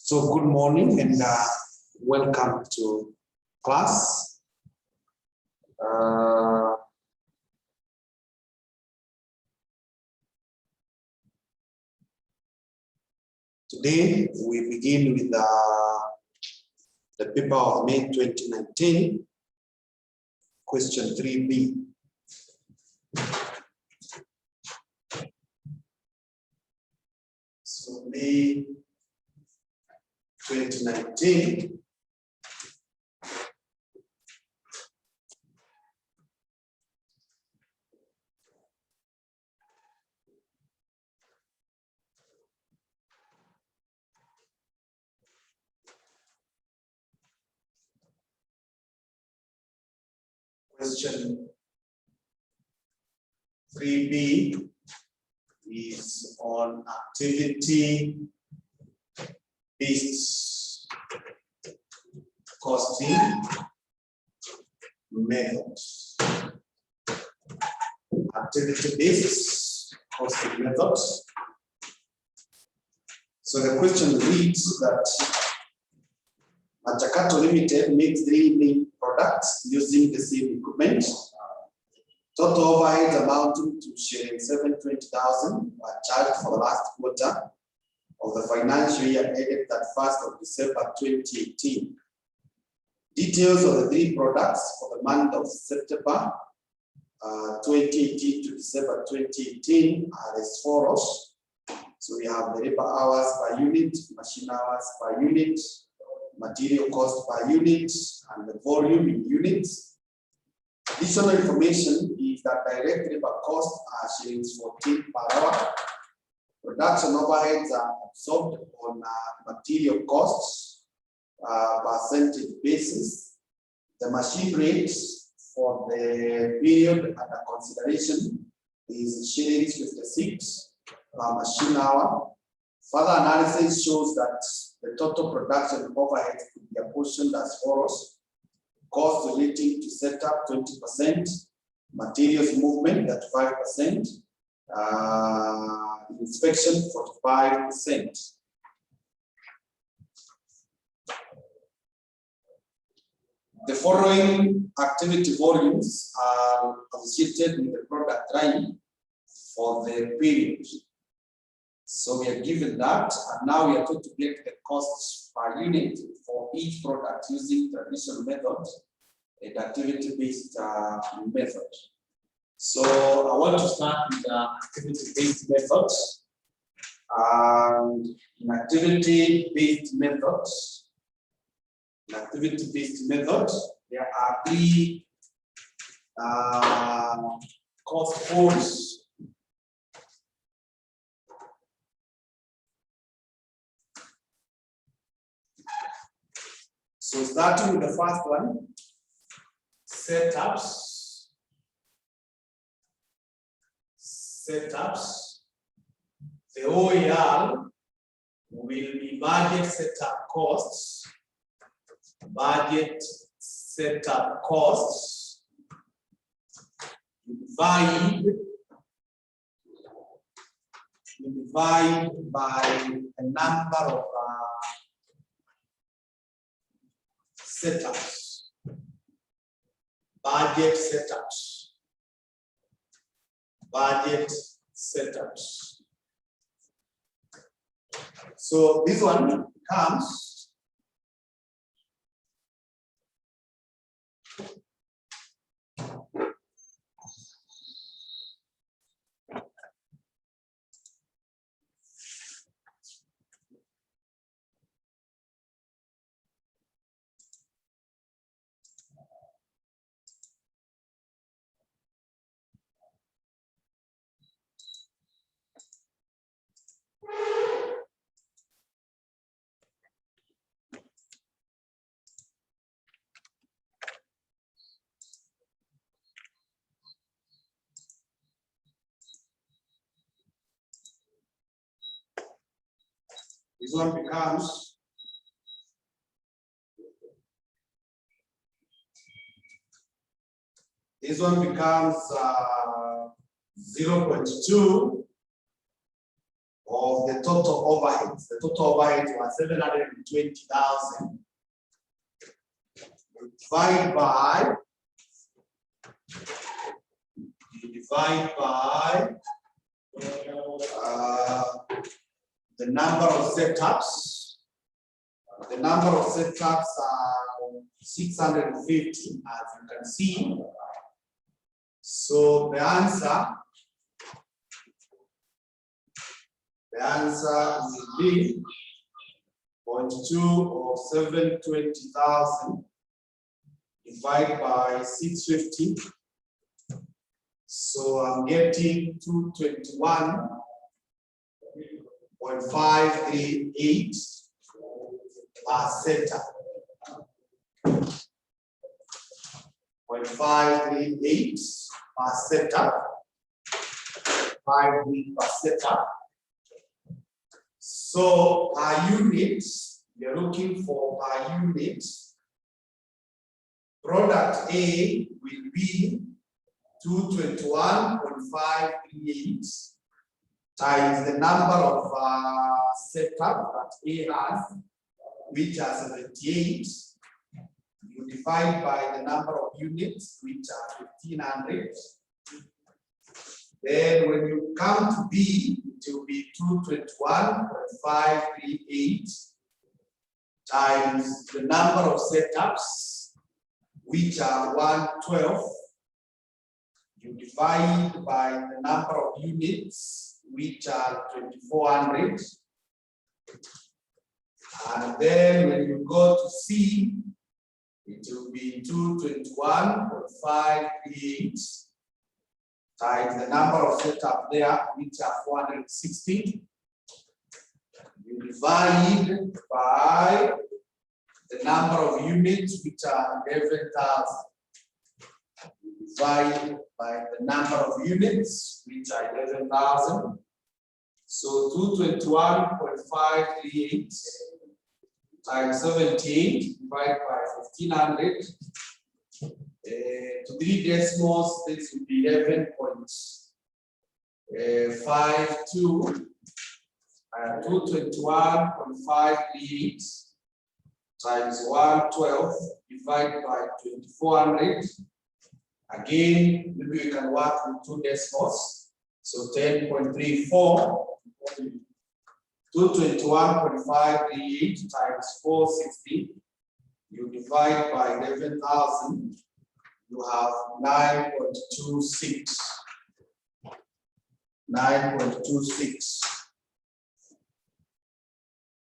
So good morning and welcome to class. Today we begin with the paper of May 2019, question 3B. So May 2019. Question 3B is on activity-based costing method. Activity-based costing method. So the question reads that Machakato Limited makes 3 main products using the same equipment. Total overheads amounting to $720,000 were charged for the last quarter of the financial year ended 31st of December 2018. Details of the 3 products for the month of September 2018 to December 2018 are as follows. So we have the labor hours per unit, machine hours per unit, material cost per unit, and the volume in units. Additional information is that direct labor costs are $14 per hour. Production overheads are absorbed on material costs percentage basis. The machine rate for the period under consideration is $56 per machine hour. Further analysis shows that the total production overhead could be apportioned as follows: cost relating to setup 20%, materials movement at 5%, inspection 45%. The following activity volumes are associated with the product line for the period. So we are given that, and now we are going to get the costs per unit for each product using traditional method and activity-based method. So I want to start with the activity-based method. In activity-based method, there are 3 cost poles. So starting with the first one, setups. The OER will be budget setup costs. Divide by a number of setups. Budget setups. So this one becomes this one becomes this one becomes 0.2 of the total overheads. The total overhead was 720,000. Divide by the number of setups. The number of setups are 650, as you can see. So the answer will be 0.2 or 720,000 divided by 650. So I'm getting 221.538 per setup. 0.538 per setup. 5 weeks per setup. So per unit, you're looking for per unit. Product A will be 221.538 times the number of setup that A has, which are 78. You divide by the number of units, which are 1,500. Then when you come to B, it will be 221.538 times the number of setups, which are 112. You divide by the number of units, which are 2,400. And then when you go to C, it will be 221.538 times the number of setup there, which are 460. You divide by the number of units, which are 11,000. You divide by the number of units, which are 11,000. So 221.538 times 78 divided by 1,500. To 3 decimals, this would be 11.52. 221.538 times 112 divided by 2,400. Again, maybe we can work with 2 decimals. So 10.34. 221.538 times 460. You divide by 11,000. You have 9.26. 9.26.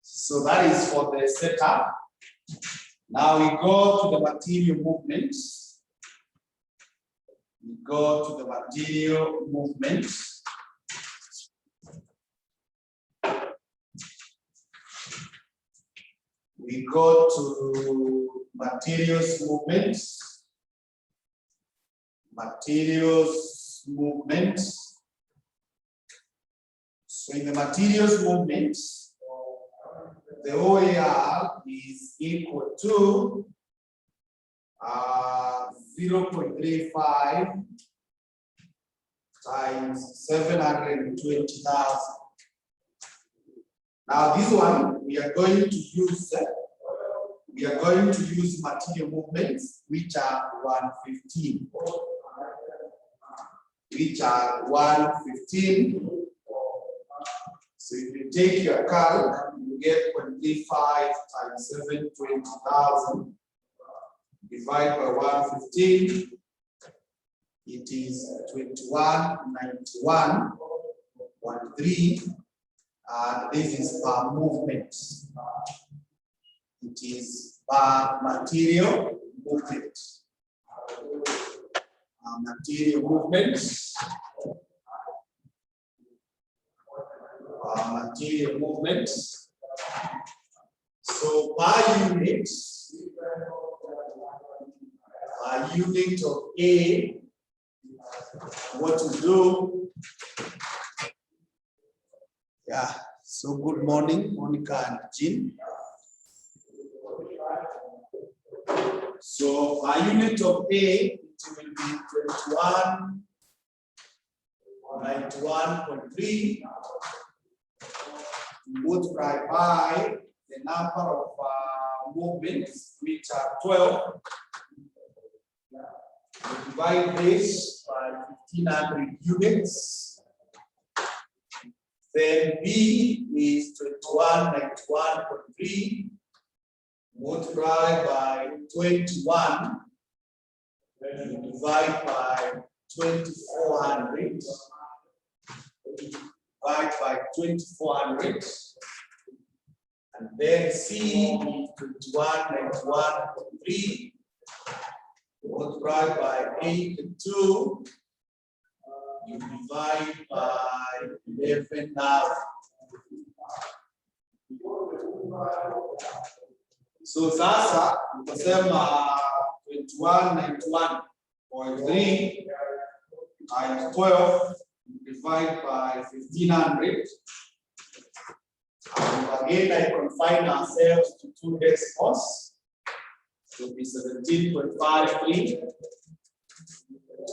So that is for the setup. Now we go to the material movements. We go to the material movements. We go to materials movements. Materials movements. So in the materials movements, the OAR is equal to 0.35 times 720,000. Now this one we are going to use. Material movements, which are 115. Which are 115. So if you take your calc, you get 0.35 times 720,000 divided by 115. It is 2191.13, and this is per movement. It is per material movement. Material movements. Material movements. So per unit of A, what to do? Yeah. So good morning, Monica and Jean. So a unit of A, it will be 2191.3 multiply by the number of movements, which are 12. We divide this by 1500 units. Then B is 2191.3 multiplied by 21. Then you divide by 2400. Divide by 2400. And then C is 2191.3 multiplied by 8 and 2. You divide by 11 now. So sasa utasema 2191.3 times 12 divide by 1500. And again, I confine ourselves to two decimals. It will be 17.53.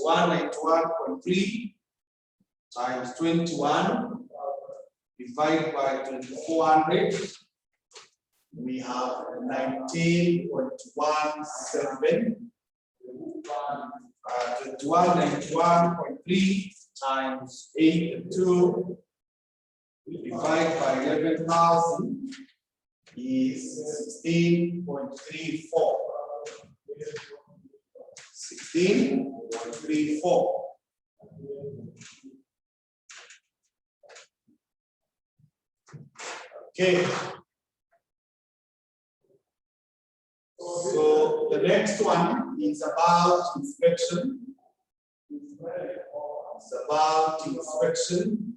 191.3 times 21 divided by 2400. We have 19.17. 2191.3 times 8 and 2 divided by 11,000 is 16.34. 16.34. Okay. So the next one is about inspection. It's about inspection.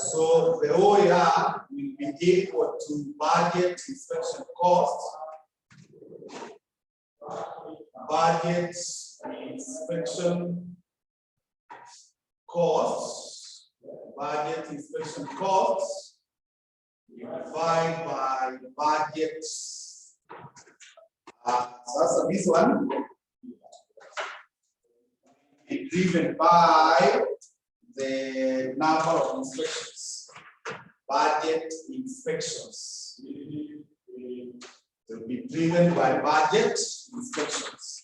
So the OER will be equal to budget inspection cost. Budget inspection costs. Budget inspection costs. You divide by budget. So this one is driven by the number of inspections. Budget inspections will be driven by budget inspections.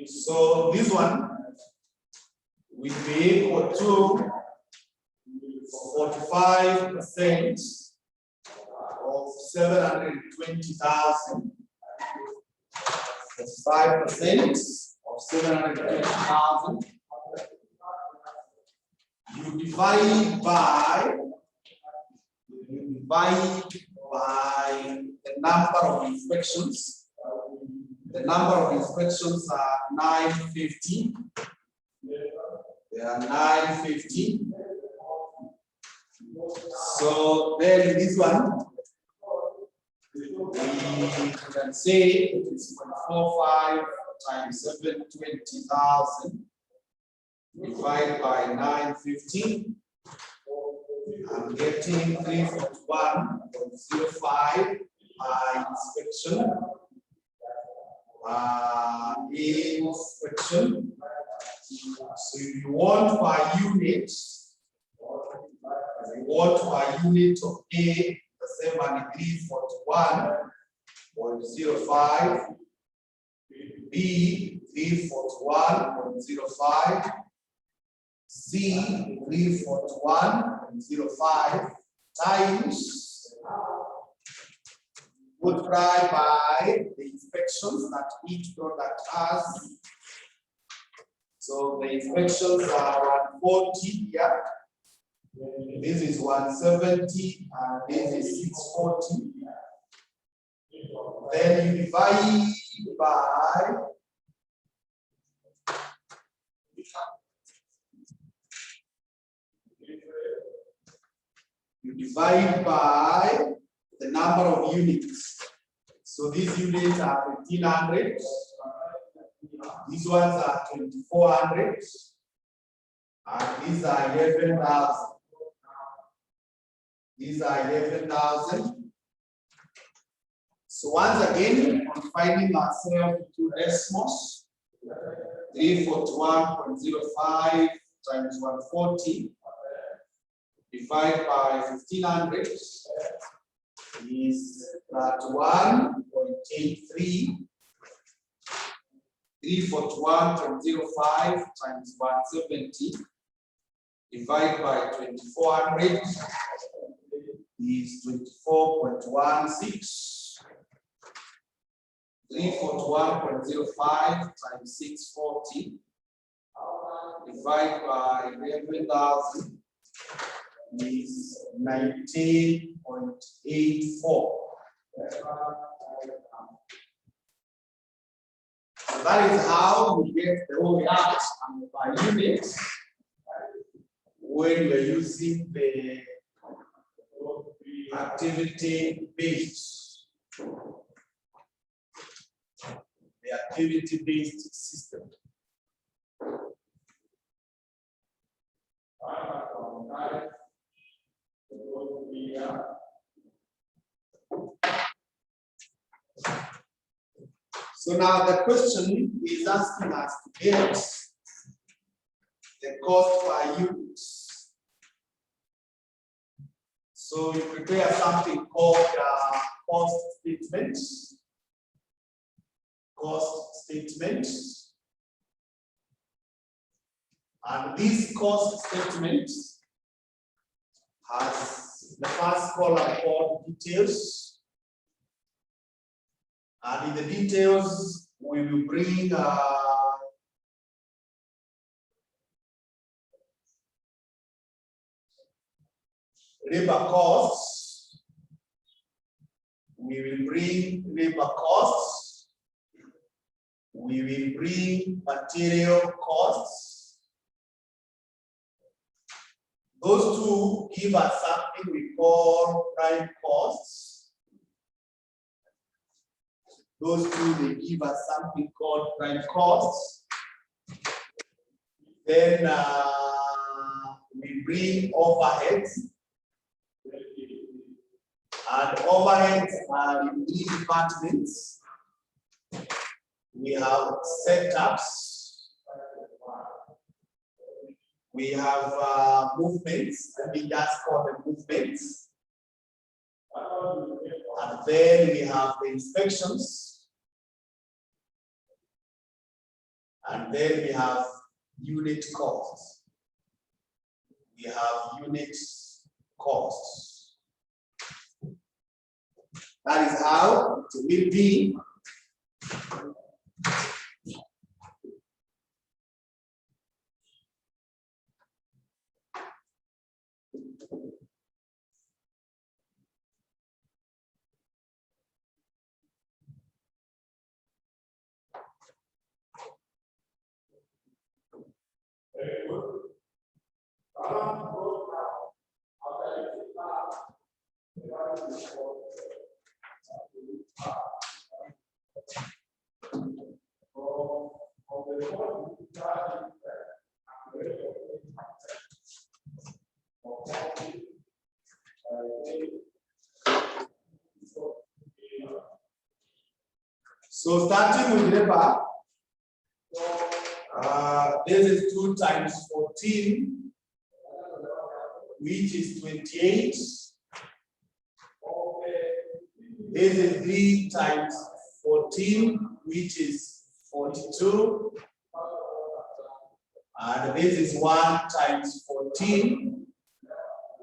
So this one will be equal to 45% of 720,000. 5% of 720,000. You divide by the number of inspections. The number of inspections are 950. There are 950. So then this one, we can say it is 0.45 times 720,000 divided by 950. I'm getting 341.05 inspection. Inspection. So if you want per unit, of A, the same one is 341.05, B 341.05, C 341.05 times multiply by the inspections that each product has. So the inspections are 140 here. This is 170 and this is 640. Then you divide by the number of units. So these units are 1500. These ones are 2400. And these are 11,000. These are 11,000. So once again, confining ourselves to decimals, 341.05 times 140 divided by 1500 is 31.83. 341.05 times 170 divided by 2400 is 24.16. 341.05 times 640 divided by 11,000 is 19.84. So that is how we get the whole unit and by units when we are using the activity-based. The activity-based system. So now the question is asking us to get the cost per unit. So you prepare something called cost statement. Cost statement. And this cost statement has the first column called details. And in the details, we will bring labor costs. We will bring labor costs. We will bring material costs. Those two give us something we call prime costs. Those two, they give us something called prime costs. Then we bring overheads. And overheads are in three departments. We have setups. We have movements. Let me just call them movements. And then we have the inspections. And then we have unit costs. We have unit costs. That is how it will be. So starting with labor, this is 2 times 14, which is 28. This is 3 times 14, which is 42. And this is 1 times 14,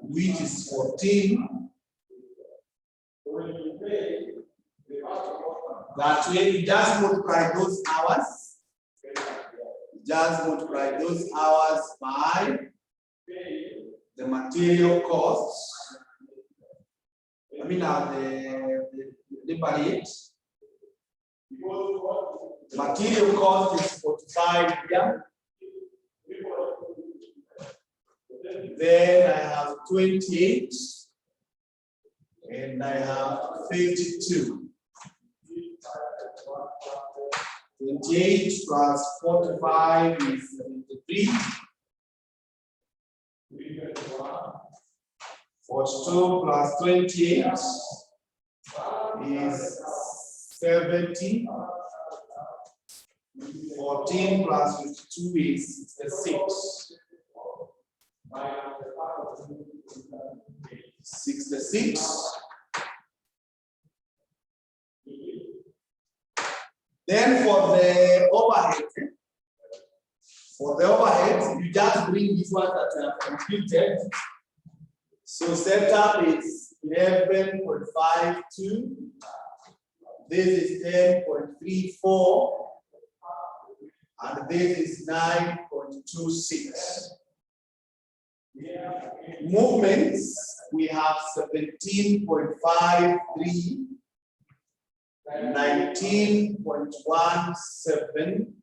which is 14. That way, you just multiply those hours. Just multiply those hours by the material costs. I mean, the labor rate. The material cost is 45 here. Then I have 28, and I have 52. 28 plus 45 is 73. 42 plus 28 is 70. 14 plus 52 is 66. 66. Then for the overhead, you just bring this one that I have computed. So setup is 11.52. This is 10.34. And this is 9.26. Movements, we have 17.53, 19.17,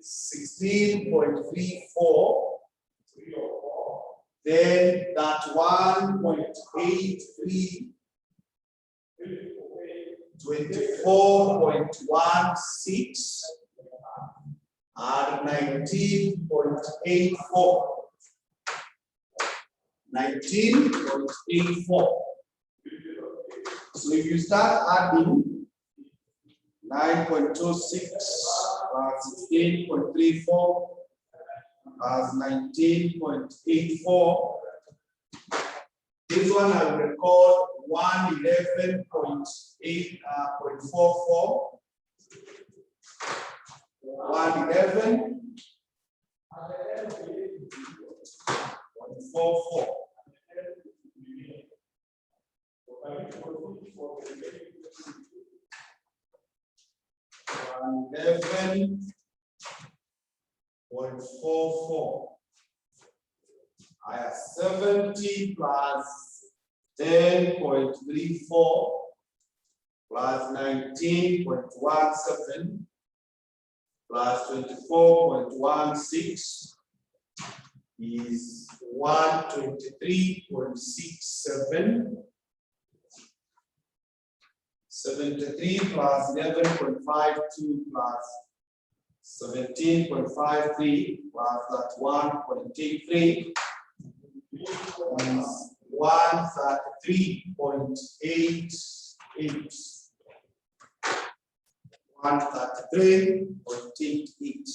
16.34, then that 1.83, 24.16, and 19.84. 19.84. So if you start adding 9.26 plus 16.34 plus 19.84, this one I will record 111.44. 111.44. 11.44. I have 70 plus 10.34 plus 19.17 plus 24.16 is 123.67. 73 plus 11.52 plus 17.53 plus that 1.83 is 133.88. 133.88.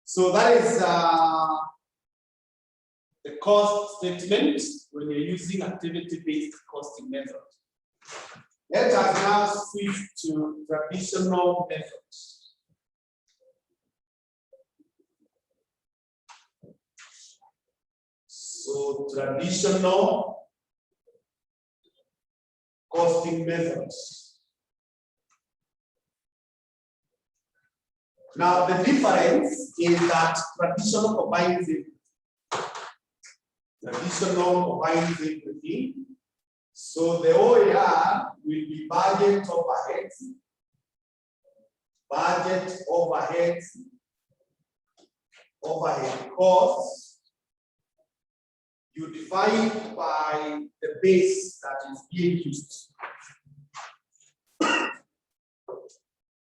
So that is the cost statement when you're using activity-based costing method. Let us now switch to traditional methods. So traditional costing methods. Now the difference is that traditional combines everything. So the OER will be budget overhead costs. You divide by the base that is being used.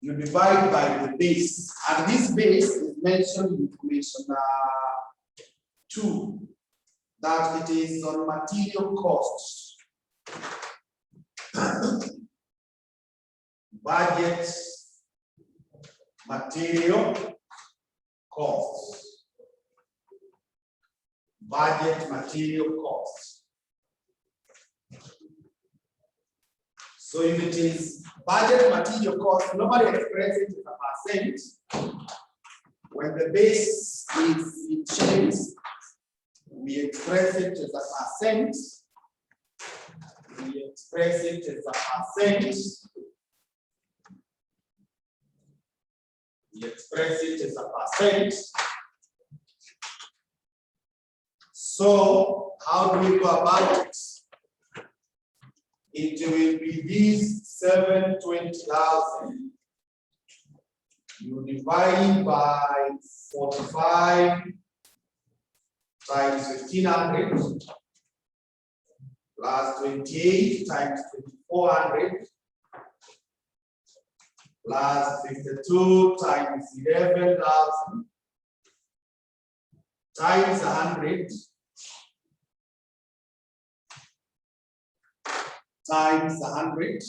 You divide by the base, and this base is mentioned in equation 2, that it is on material costs. Budget material costs. Budget material costs. So if it is budget material cost, nobody expresses it as a percent. When the base is in shillings, we express it as a percent. We express it as a percent. We express it as a percent. So how do we go about it? It will be these 720,000. You divide by 45 times 1,500 plus 28 times 2,400 plus 52 times 11,000 times 100 times 100.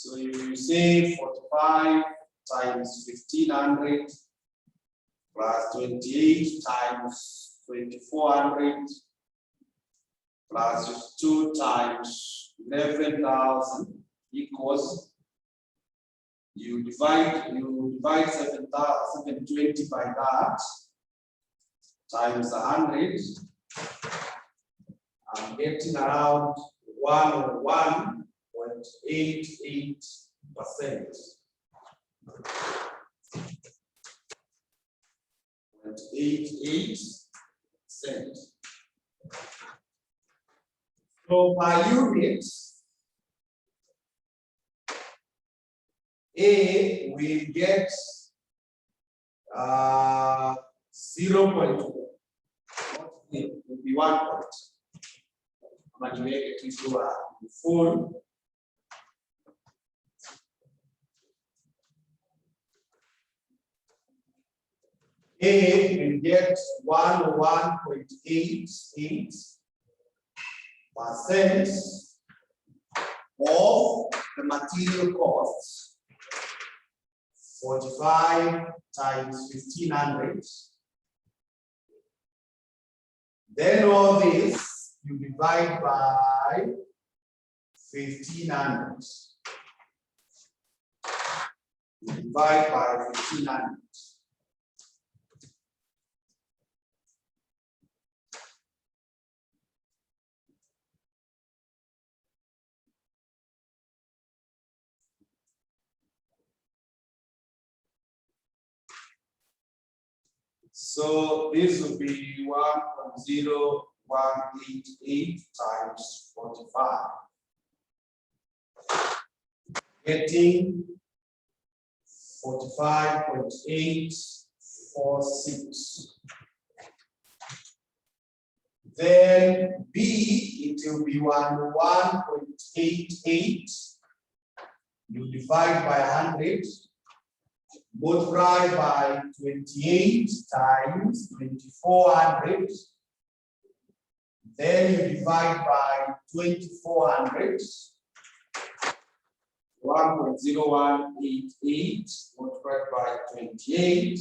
So you say 45 times 1500 plus 28 times 2400 plus 2 times 11,000 equals, you divide 720 by that times 100. I'm getting around 101.88%. 0.88%. So per unit, A will get 0.1. It will be 1 point. But you make it into a full. A will get 101.88% of the material costs, 45 times 1500. Then all this you divide by 1500. You divide by 1500. So this will be 1.0188 times 45. Getting 45.846. Then B, it will be 101.88. You divide by 100. Multiply by 28 times 2400. Then you divide by 2400. 1.0188 multiplied by 28.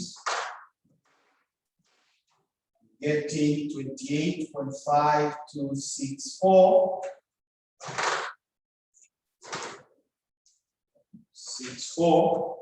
Getting 28.5264. 64.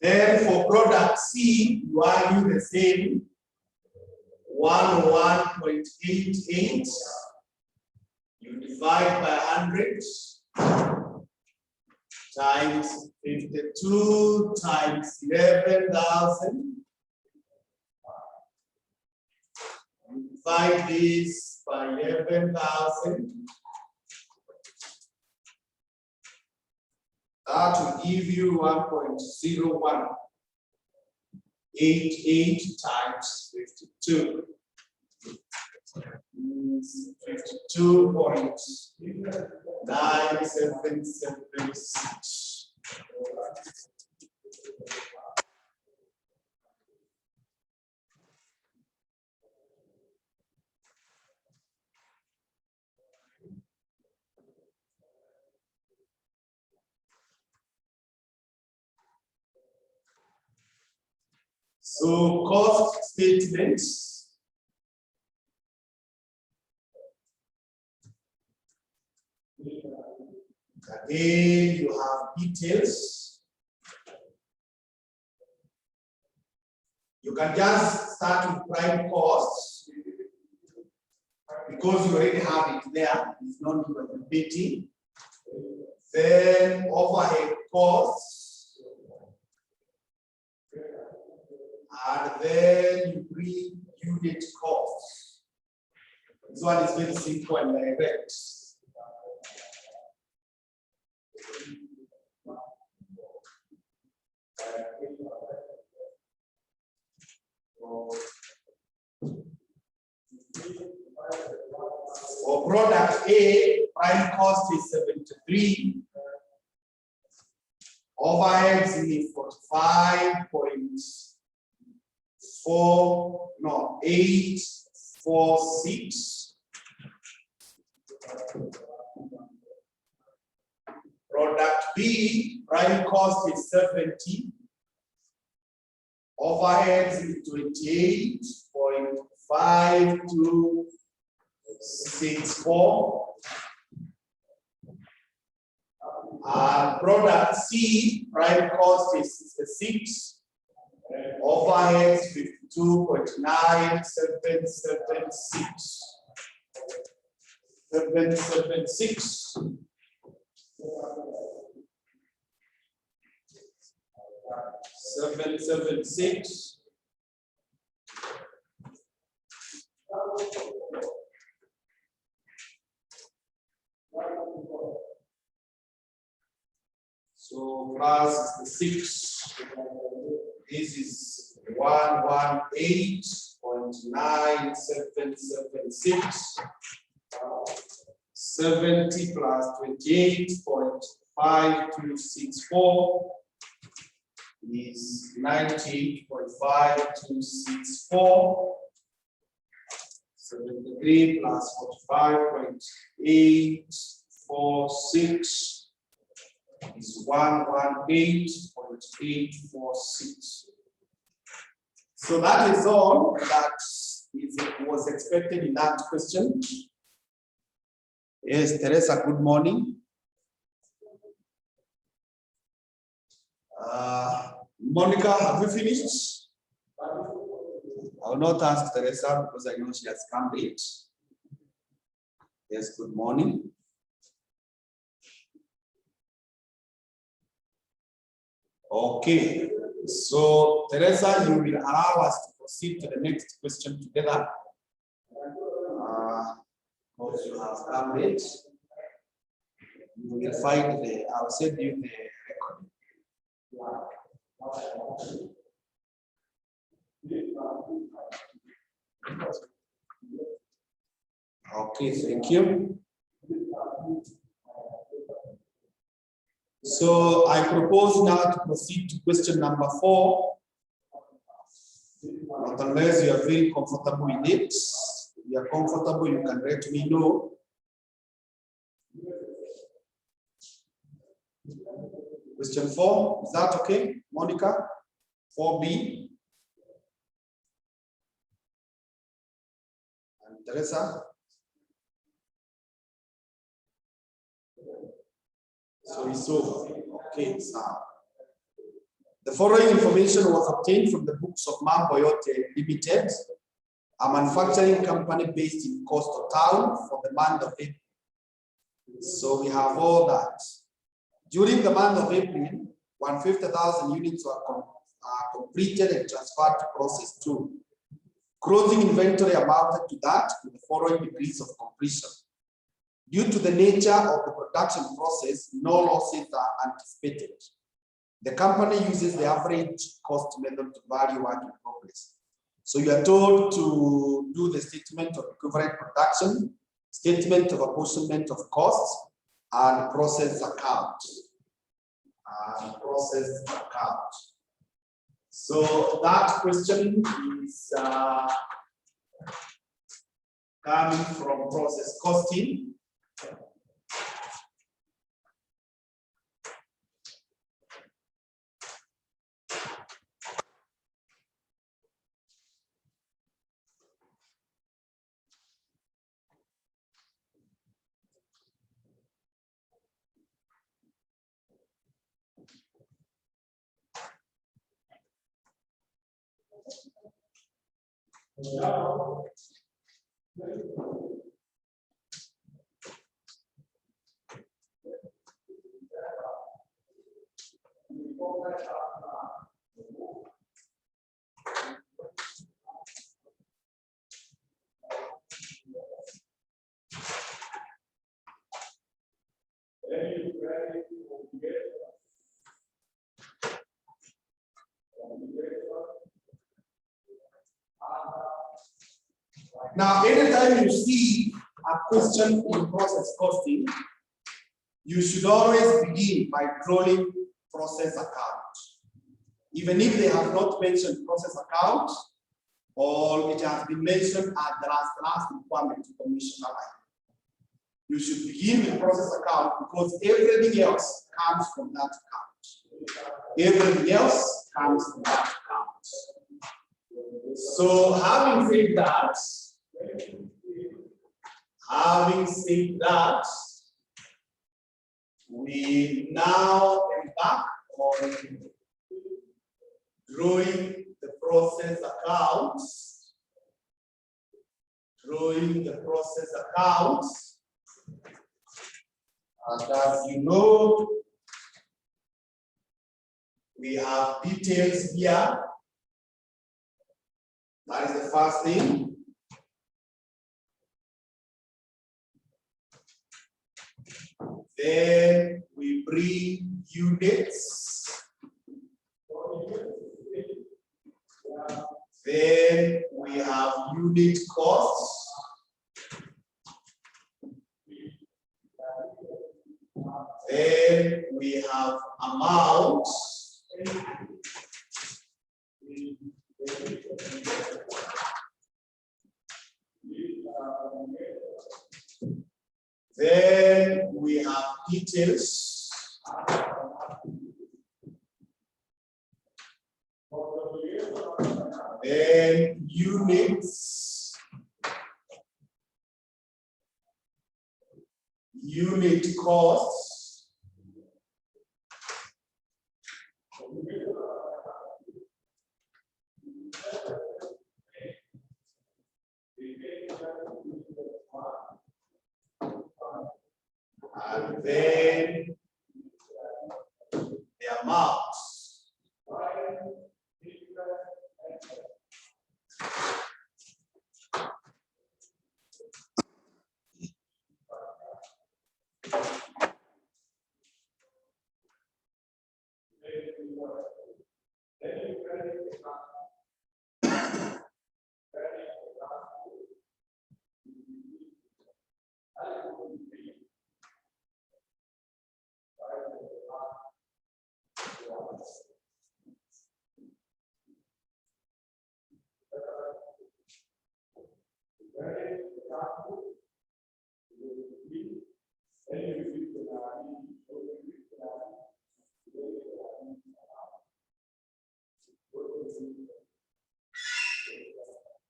Then for product C, you argue the same, 101.88. You divide by 100 times 52 times 11,000. You divide this by 11,000. That will give you 1.0188 times 52. 52.9776. So cost statements. Again, you have details. You can just start with prime costs. because you already have it there, it's not repeating. Then overhead costs, and then you bring unit costs. This one is very simple and direct. For product A, prime cost is 73. Overheads is 846. Product B, prime cost is 70. Overheads is 28.5264. Product C, prime cost is 66. Overheads 52.9776. 776. So plus the 6. This is 118.9776. 70 plus 28.5264 is 90.5264. 73 plus 45.846 is 118.846. So that is all that was expected in that question. Yes, Teresa, good morning. Monica, have you finished? I will not ask Teresa because I know she has come late. Yes, good morning. Okay, so Teresa, you will allow us to proceed to the next question together. Because you have come late, you will find I'll send you the record. Okay, thank you. So I propose now to proceed to question number 4. Not unless you are very comfortable with it. If you are comfortable, you can let me know. Question 4, is that okay, Monica? 4B. And Teresa? So it's over. Okay, so the following information was obtained from the books of Mamboyote Limited, a manufacturing company based in Coastal Town, for the month of April. So we have all that. During the month of April, 150,000 units were completed and transferred to process 2. Closing inventory amounted to that with the following degrees of completion. Due to the nature of the production process, no losses are anticipated. The company uses the average cost method to value work in progress. So you are told to do the statement of equivalent production, statement of apportionment of costs, and process account. So that question is coming from process costing. Now, anytime you see a question in process costing, you should always begin by drawing process account. Even if they have not mentioned process account, or it has been mentioned at the last requirement commission line. You should begin with process account because everything else comes from that account. Everything else comes from that account. So having said that, we now embark on drawing the process accounts. Drawing the process accounts. And as you know, we have details here. That is the first thing. Then we bring units. Then we have unit costs. Then we have amounts. Then we have details. Then units. Unit costs. And then the amounts.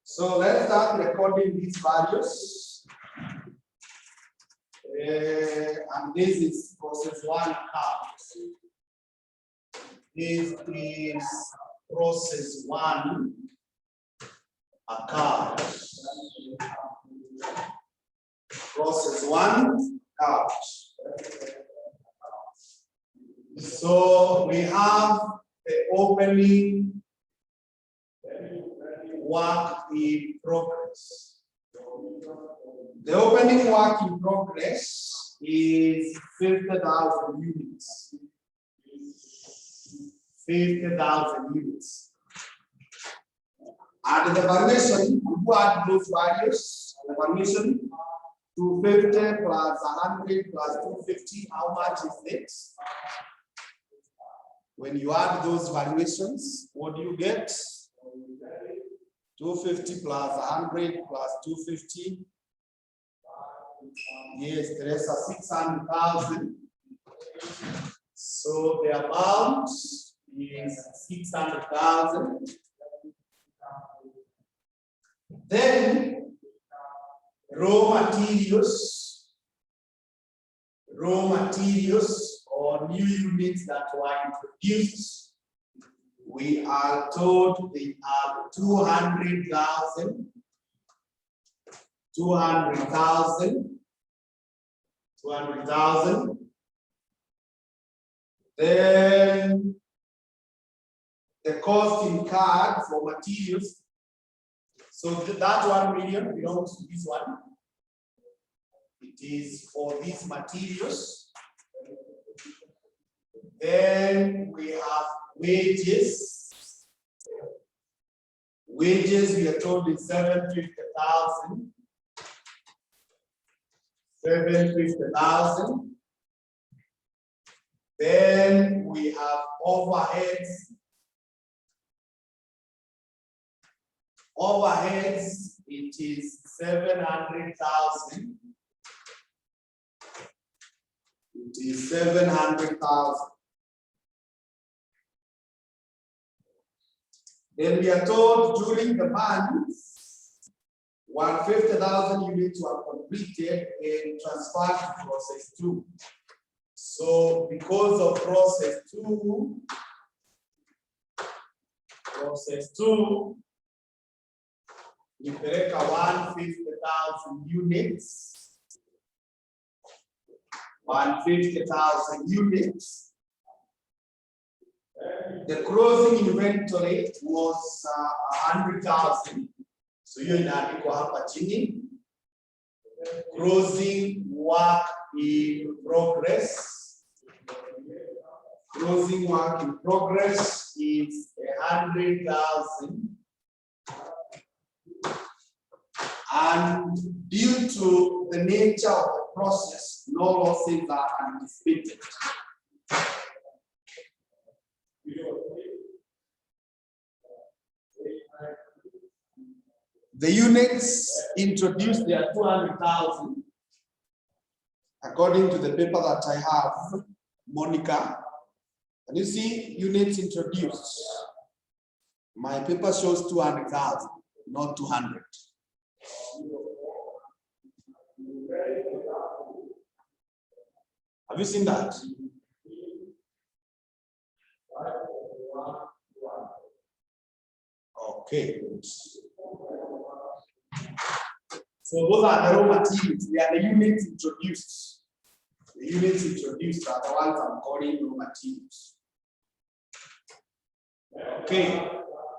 So let's start recording these values. And this is process one account. This is process one account. Process one account. So we have the opening work in progress. The opening work in progress is 50,000 units. 50,000 units. And the valuation, who add those values? The valuation 250 plus 100 plus 250, how much is it? When you add those valuations, what do you get? 250 plus 100 plus 250. Yes, there is a 600,000. So the amount is 600,000. Then raw materials or new units that were introduced, we are told they are 200,000. 200,000. Then the cost incurred for materials. So that 1 million belongs to this one. It is for these materials. Then we have wages. Wages, we are told, is 750,000. 750,000. Then we have overheads. Overheads, it is 700,000. It is 700,000. Then we are told during the month, 150,000 units were completed and transferred to process 2. So because of process 2, we break 150,000 units. 150,000 units. The closing inventory was 100,000. So you're in article hapa chini. Closing work in progress. Closing work in progress is 100,000. And due to the nature of the process, no losses are anticipated. The units introduced, they are 200,000. According to the paper that I have, Monica, can you see units introduced? My paper shows 200,000, not 200. Have you seen that? Okay. So those are the raw materials. They are the units introduced. The units introduced are the ones I'm calling raw materials. Okay.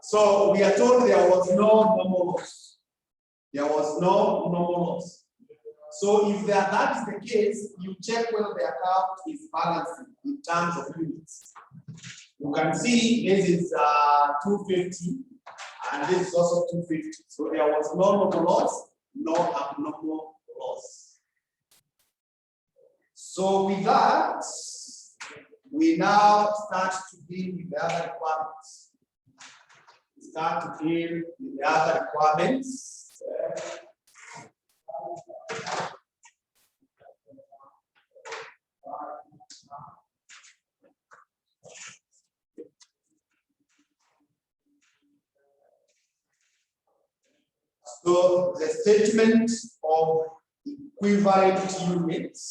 So we are told there was no normal loss. There was no normal loss. So if that is the case, you check whether the account is balancing in terms of units. You can see this is 250 and this is also 250. So there was no normal loss, no abnormal loss. So with that, we now start to deal with the other requirements. Start to deal with the other requirements. So the statement of equivalent units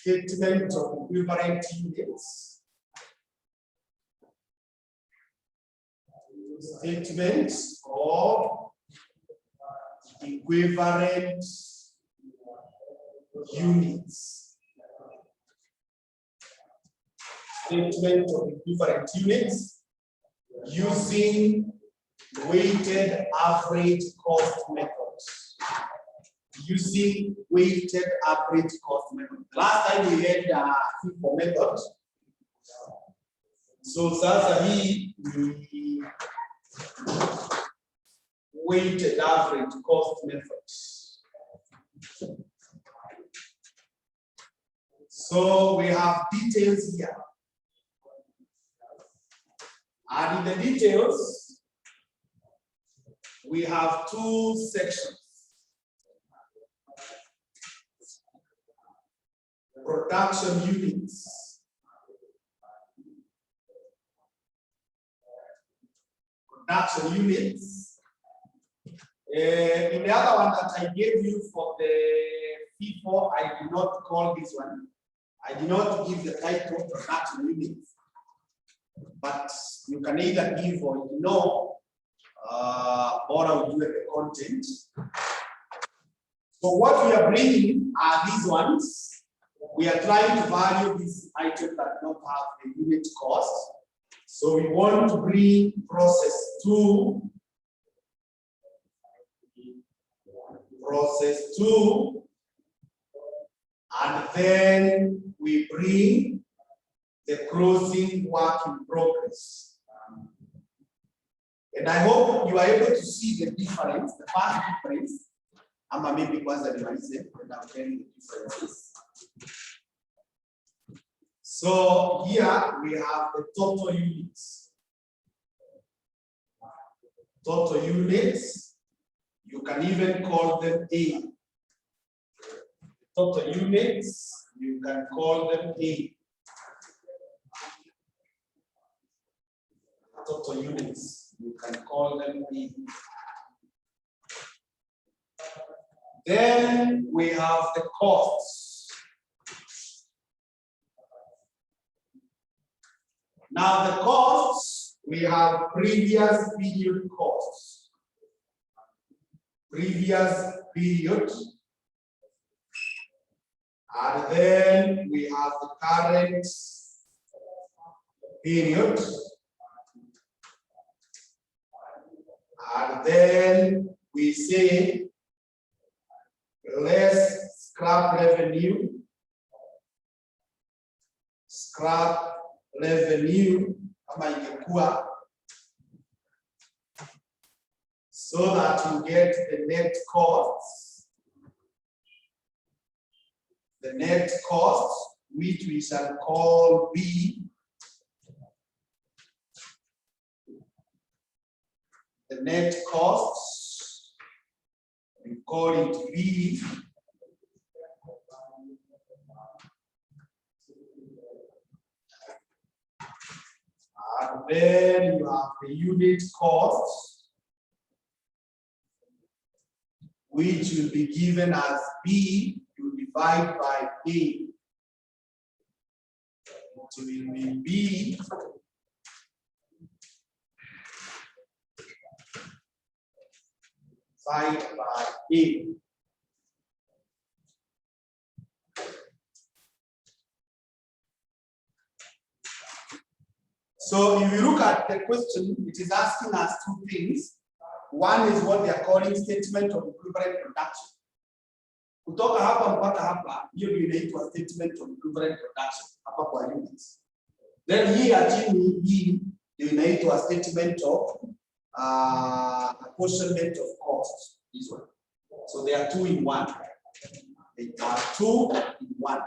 statement of equivalent units. Statement of equivalent units. Statement of equivalent units using weighted average cost methods. Using weighted average cost method. Last time we had FIFO method. So sasa hii ni weighted average cost method. So we have details here. And in the details, we have two sections. Production units. Production units. In the other one that I gave you for the FIFO, I did not call this one. I did not give the title production units. But you can either give or ignore, or I will do the content. So what we are bringing are these ones. We are trying to value these items that don't have a unit cost. So we want to bring process 2. Process 2. And then we bring the closing work in progress. And I hope you are able to see the difference, the first difference. Ama maybe kwanza nimalize and I'll tell you the differences. So here we have the total units. Total units, you can even call them A. Total units, you can call them A. Total units, you can call them A. Then we have the costs. Now the costs, we have previous period costs. Previous period. And then we have the current period. And then we say less scrap revenue. Scrap revenue kama ingekuwa, so that you get the net costs. The net cost, which we shall call B. The net costs, we call it B. And then you have the unit costs, which will be given as B. You divide by A. It will be B divided by A. So if you look at the question, it is asking us two things. One is what they are calling statement of equivalent production. Kutoka hapa mpaka hapa, hiyo ndio inaitwa statement of equivalent production hapa kwa units. Then here chini hii ndio inaitwa statement of apportionment of costs. This one. So they are two in one. They are two in one.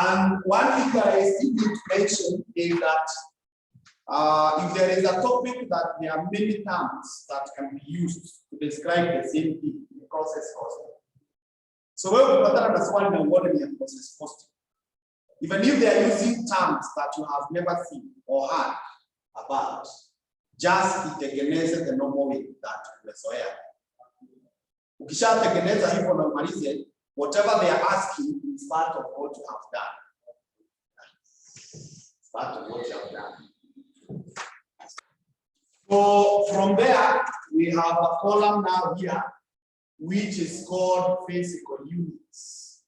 And one thing that I still need to mention is that if there is a topic that there are many terms that can be used to describe the same thing, the process costing. So when we understand the word in process costing, even if they are using terms that you have never seen or heard about, just itegeneze the normal way that umezoea. Ukishategeneza hivyo na umalize, whatever they are asking is part of what you have done. It's part of what you have done. So from there, we have a column now here, which is called physical units.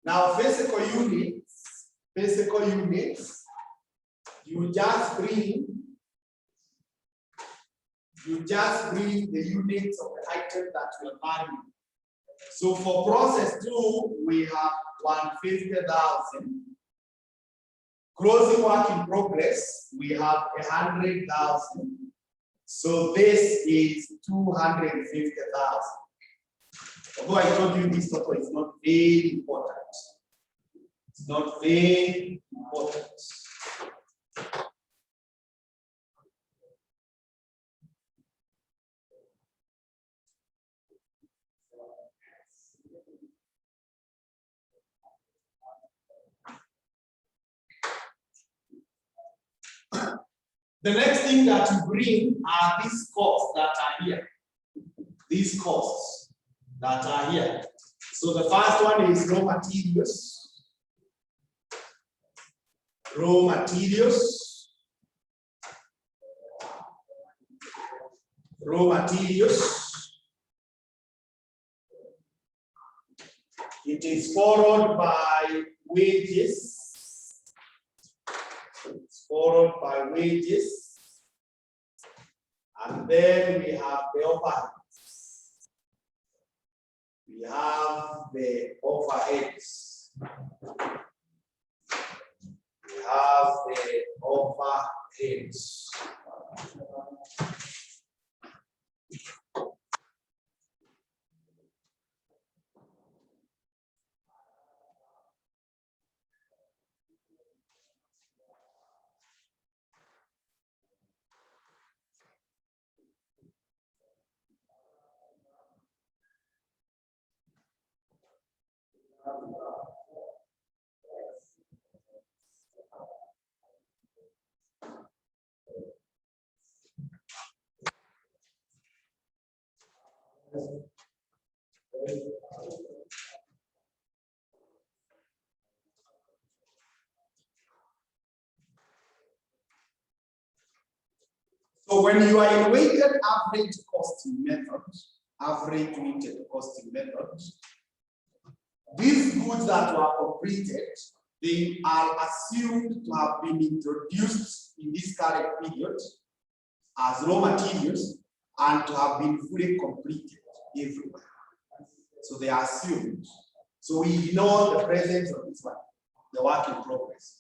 Now, physical units, you just bring the units of the item that will value. So for process 2, we have 150,000. Closing work in progress, we have 100,000. So this is 250,000. Although I told you this total is not very important. It's not very important. The next thing that you bring are these costs that are here. These costs that are here. So the first one is raw materials. Raw materials. Raw materials. It is followed by wages. It's followed by wages. And then we have the overheads. We have the overheads. We have the overheads. So when you are in weighted average costing method, these goods that were completed, they are assumed to have been introduced in this current period as raw materials and to have been fully completed everywhere. So they are assumed. So we ignore the presence of this one, the work in progress.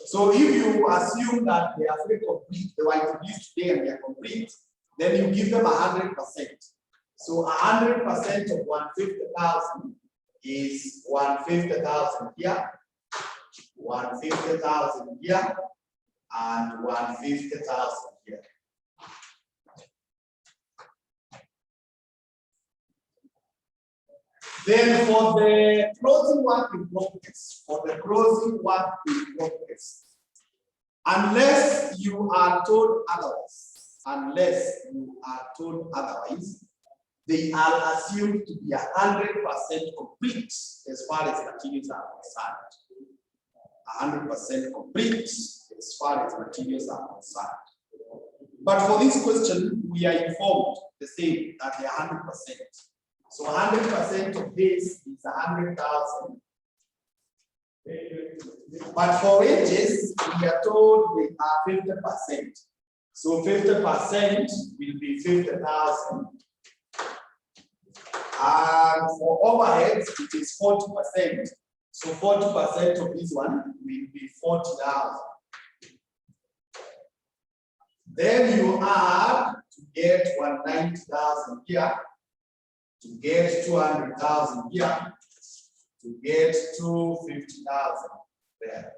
So if you assume that they are fully complete, they were introduced today and they are complete, then you give them 100%. So 100% of 150,000 is 150,000 here, 150,000 here, and 150,000 here. Then for the closing work in progress, unless you are told otherwise, they are assumed to be 100% complete as far as materials are concerned. 100% complete as far as materials are concerned. But for this question, we are informed the same that they are 100%. So 100% of this is 100,000. But for wages, we are told they are 50%. So 50% will be 50,000. And for overheads, it is 40%. So 40% of this one will be 40,000. Then you add to get 190,000 here, to get 200,000 here, to get 250,000 there.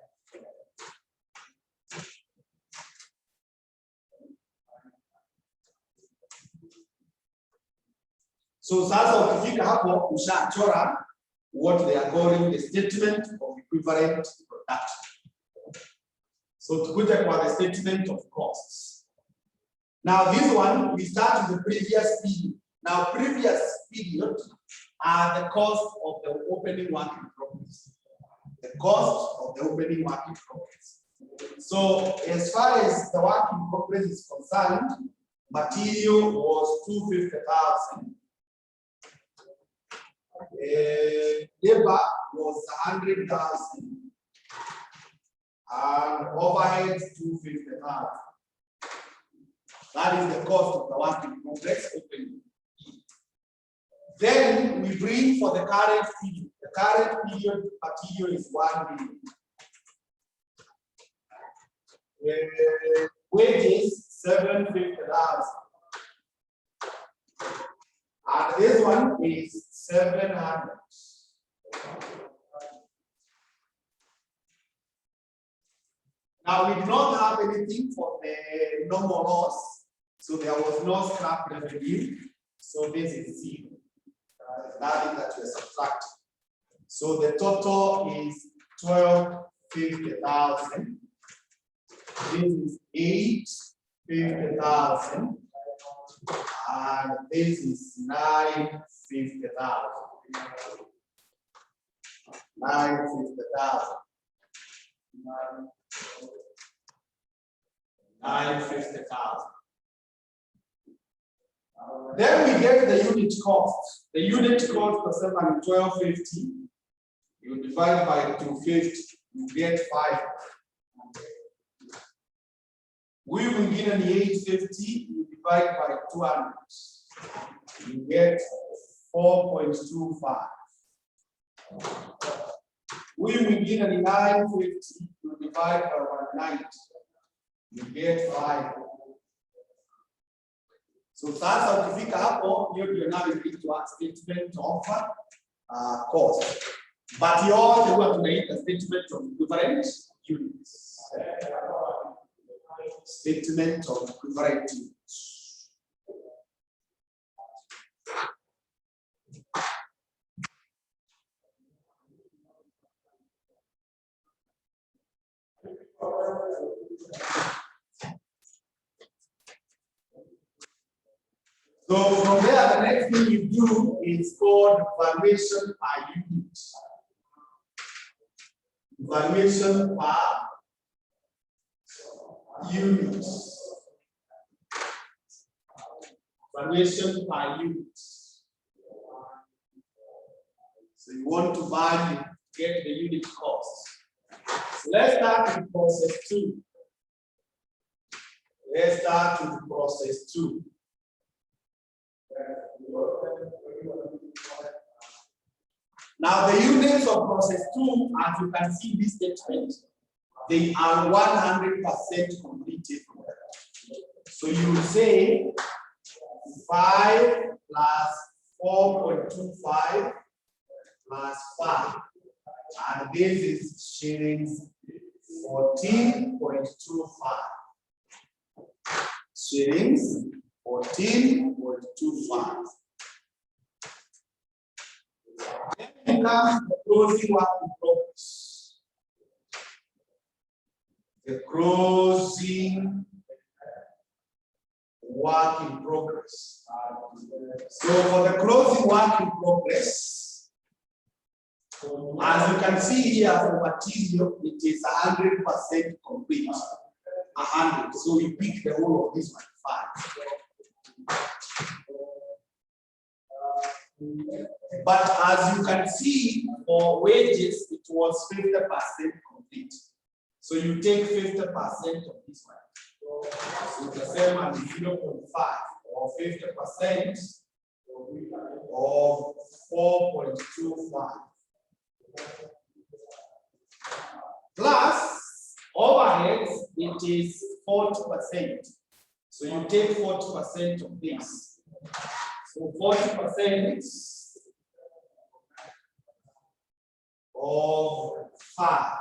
So sasa ukifika hapo ushachora what they are calling the statement of equivalent production. So tukuje kwa the statement of costs. Now this one, we start with the previous period. Now previous period are the cost of the opening work in progress. The cost of the opening work in progress. So as far as the work in progress is concerned, material was 250,000. Labor was 100,000. And overhead 250,000. That is the cost of the work in progress opening. Then we bring for the current period. The current period material is 1 million. Wages 750,000. And this one is 700. Now we do not have anything for the normal loss, so there was no scrap revenue. So this is 0. Nothing that we are subtracting. So the total is 1250,000. This is 850,000. And this is 950,000. 950,000. 950,000. Then we get the unit cost. The unit cost per 1250. You divide by 250, you get 5. We will get an 850, you divide by 200. You get 4.25. We will get an 950, you divide by 190. You get 5. So sasa ukifika hapo, hiyo ndio nayo inaitwa statement of cost. But yote huwa tunaita statement of equivalent units. Statement of equivalent units. So from there, the next thing you do is called valuation per unit. Valuation per unit. Valuation per unit. So you want to value, get the unit cost. So let's start with process 2. Let's start with process 2. Now the units of process 2, as you can see this statement, they are 100% completed. So you say 5 plus 4.25 plus 5, and this is shillings 14.25. Shillings 14.25. Then comes the closing work in progress. The closing work in progress. So for the closing work in progress, as you can see here for material, it is 100% complete. 100. So we pick the whole of this one, 5. But as you can see, for wages, it was 50% complete. So you take 50% of this one. So the same as 0.5 or 50% of 4.25. Plus overheads, it is 40%. So you take 40% of this. So 40% of 5.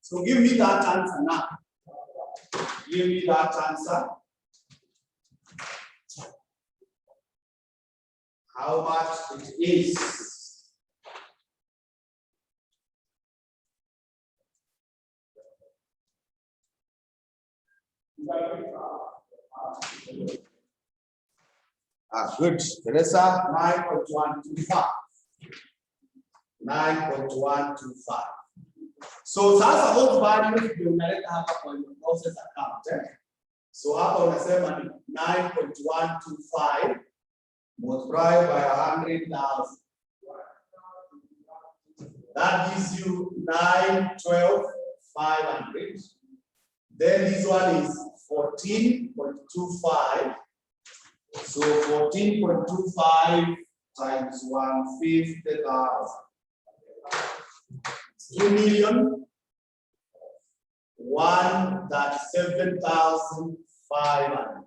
So give me that answer now. Give me that answer. How much it is. Good. Teresa, 9.125. 9.125. So sasa those values ndio unaleta hapa kwa process account. So hapa unasema ni 9.125 multiplied by 100,000. That gives you 912,500. Then this one is 14.25. So 14.25 times 150,000. 2,137,500.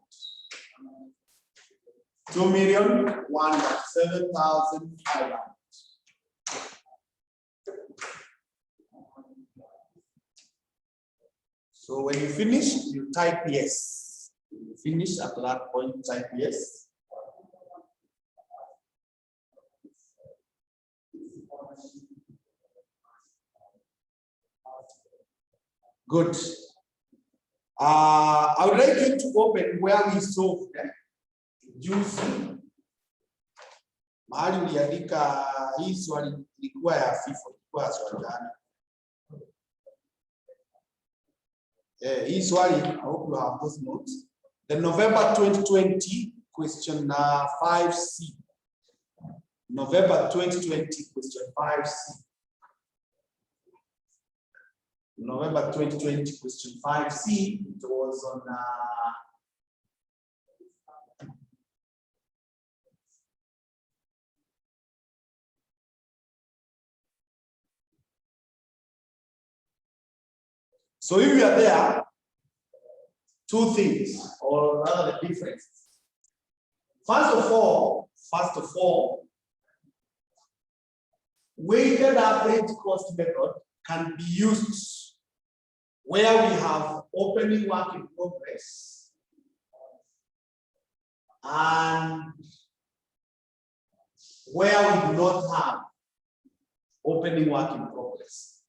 2,137,500. So when you finish, you type yes. You finish at that point, type yes. Good. I would like you to open where we solved. juzi mahali uliandika hii swali ilikuwa ya FIFO, ilikuwa swali gani? Hii swali, I hope you have those notes. The November 2020 question 5C. November 2020 question 5C. November 2020 question 5C. It was on so if you are there, two things, or rather the differences. First of all, weighted average cost method can be used where we have opening work in progress and where we do not have opening work in progress.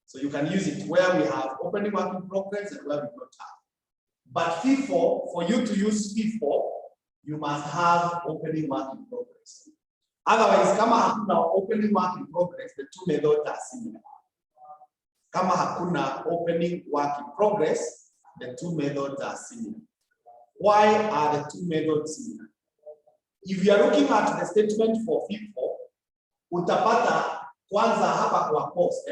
So you can use it where we have opening work in progress and where we don't have. But FIFO, for you to use FIFO, you must have opening work in progress. Otherwise, kama hakuna opening work in progress, the two methods are similar. Kama hakuna opening work in progress, the two methods are similar. Why are the two methods similar? If you are looking at the statement for FIFO, utapata kwanza hapa kwa cost,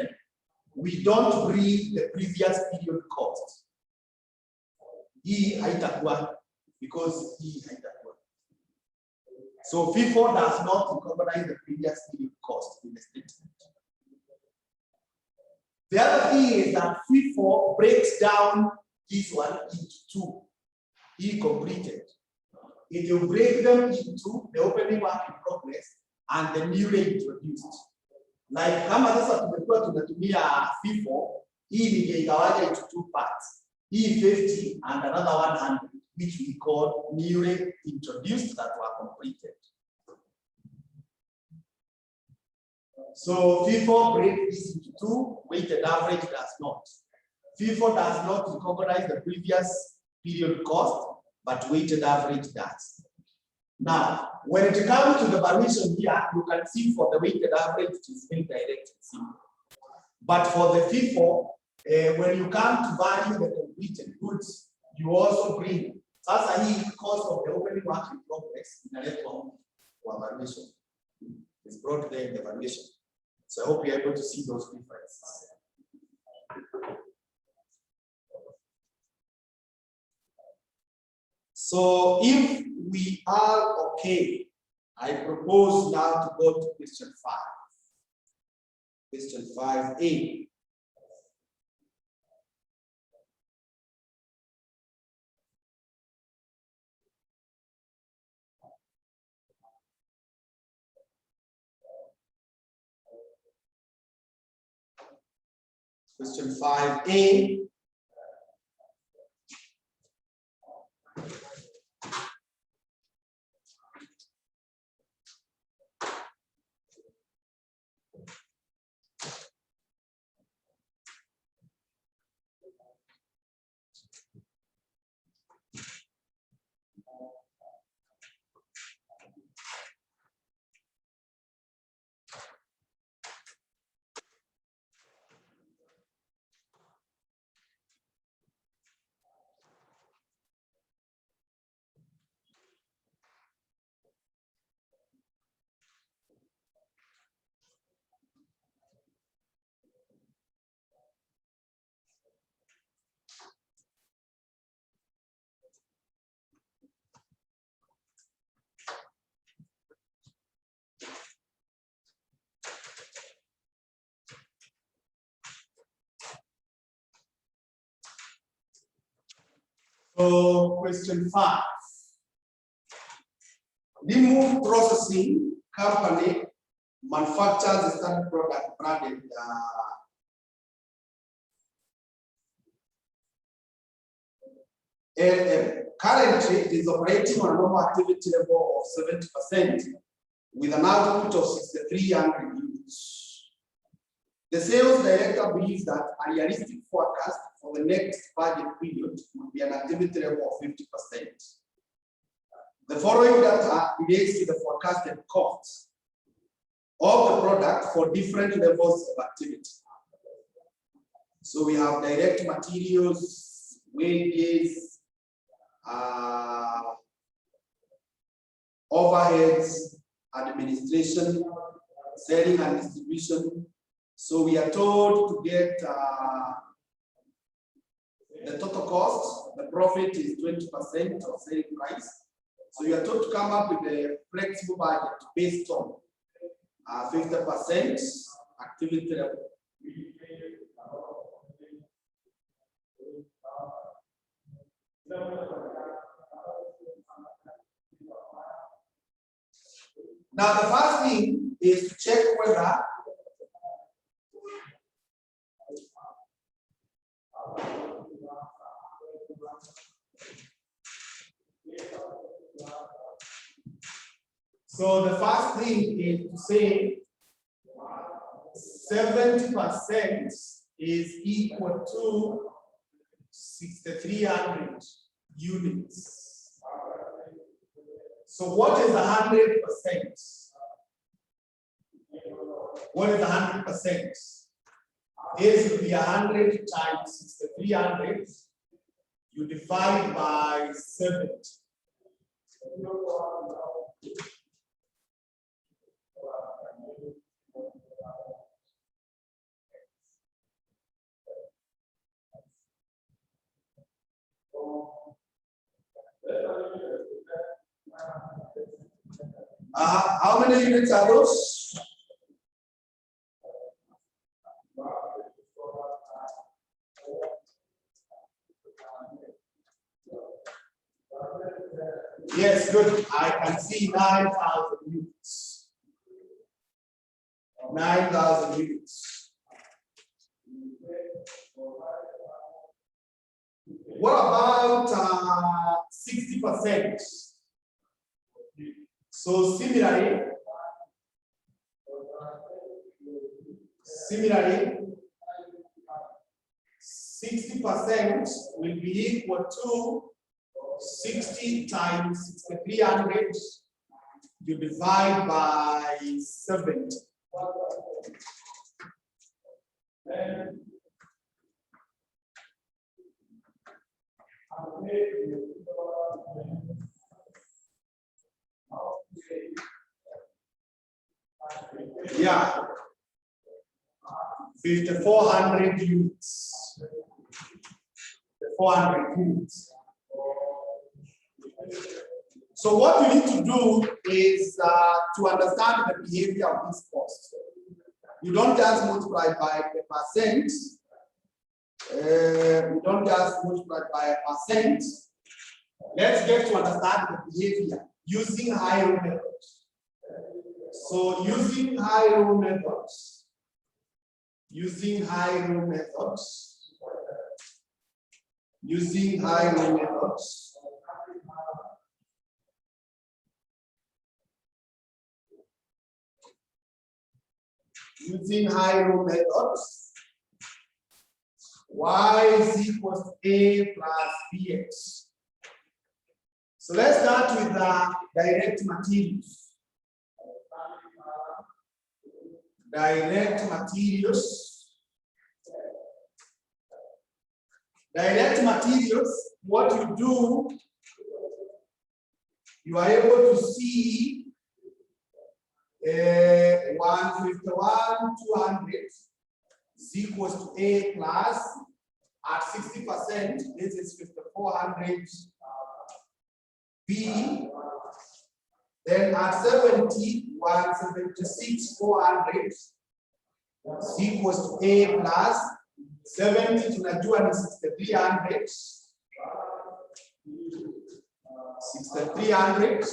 we don't bring the previous period cost. Hii haitakuwa because hii haitakuwa. So FIFO does not recognize the previous period cost in the statement. The other thing is that FIFO breaks down this one into two. He completed. It will break them into the opening work in progress and the newly introduced. Like kama sasa tumekuwa tunatumia FIFO, hii ningeigawanya into two parts. Hii 50 and another 100, which we call newly introduced that were completed. So FIFO breaks this into two, weighted average does not. FIFO does not recognize the previous period cost, but weighted average does. Now, when it comes to the valuation here, you can see for the weighted average it is indirect. But for the FIFO, when you come to value the completed goods, you also bring sasa hii cost of the opening work in progress inaletwa kwa valuation. It's brought there in the valuation. So I hope you're able to see those differences. So if we are okay, I propose now to go to question 5. Question 5A. Question 5A. So question 5. Limu Processing Company manufactures a standard product branded LM. Currently, it is operating on a normal activity level of 70% with an output of 6,300 units. The sales director believes that a realistic forecast for the next budget period would be an activity level of 50%. The following data relates to the forecasted costs of the product for different levels of activity. So we have direct materials, wages, overheads, administration, selling and distribution. So we are told to get the total cost. The profit is 20% of selling price. So you are told to come up with a flexible budget based on 50% activity level. Now the first thing is to check whether so the first thing is to say 70% is equal to 6,300 units. So what is 100%? What is 100%? This will be 100 times 6,300. You divide by 70. How many units are those? Yes, good. I can see 9,000 units. 9,000 units. What about 60%? So similarly, 60% will be equal to 60 times 6,300. You divide by 70. Yeah, 5,400 units. 400 units. So what you need to do is to understand the behavior of this cost. You don't just multiply by the percent. You don't just multiply by a percent. Let's get to understand the behavior using high-row methods. So using high-row methods, using high-row methods, using high-row methods, using high-row methods, y is equals to a plus bx. So let's start with the direct materials. Direct materials. Direct materials, what you do, you are able to see 151, 200 is equals to A plus, at 60%, this is 5,400 B. Then at 70, 176, 400 is equals to A plus, 70 tunajua ni 6,300. 6,300.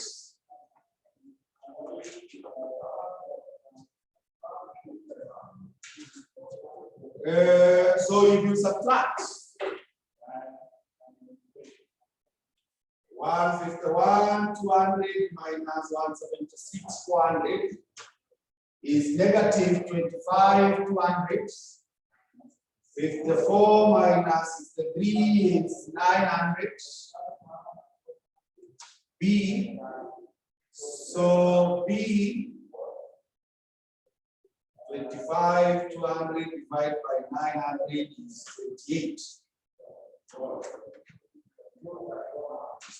So if you subtract 151, 200 minus 176, 400 is negative 25, 200. 54 minus 63 is 900. B B. So B 25, 200 divided by 900 is 28.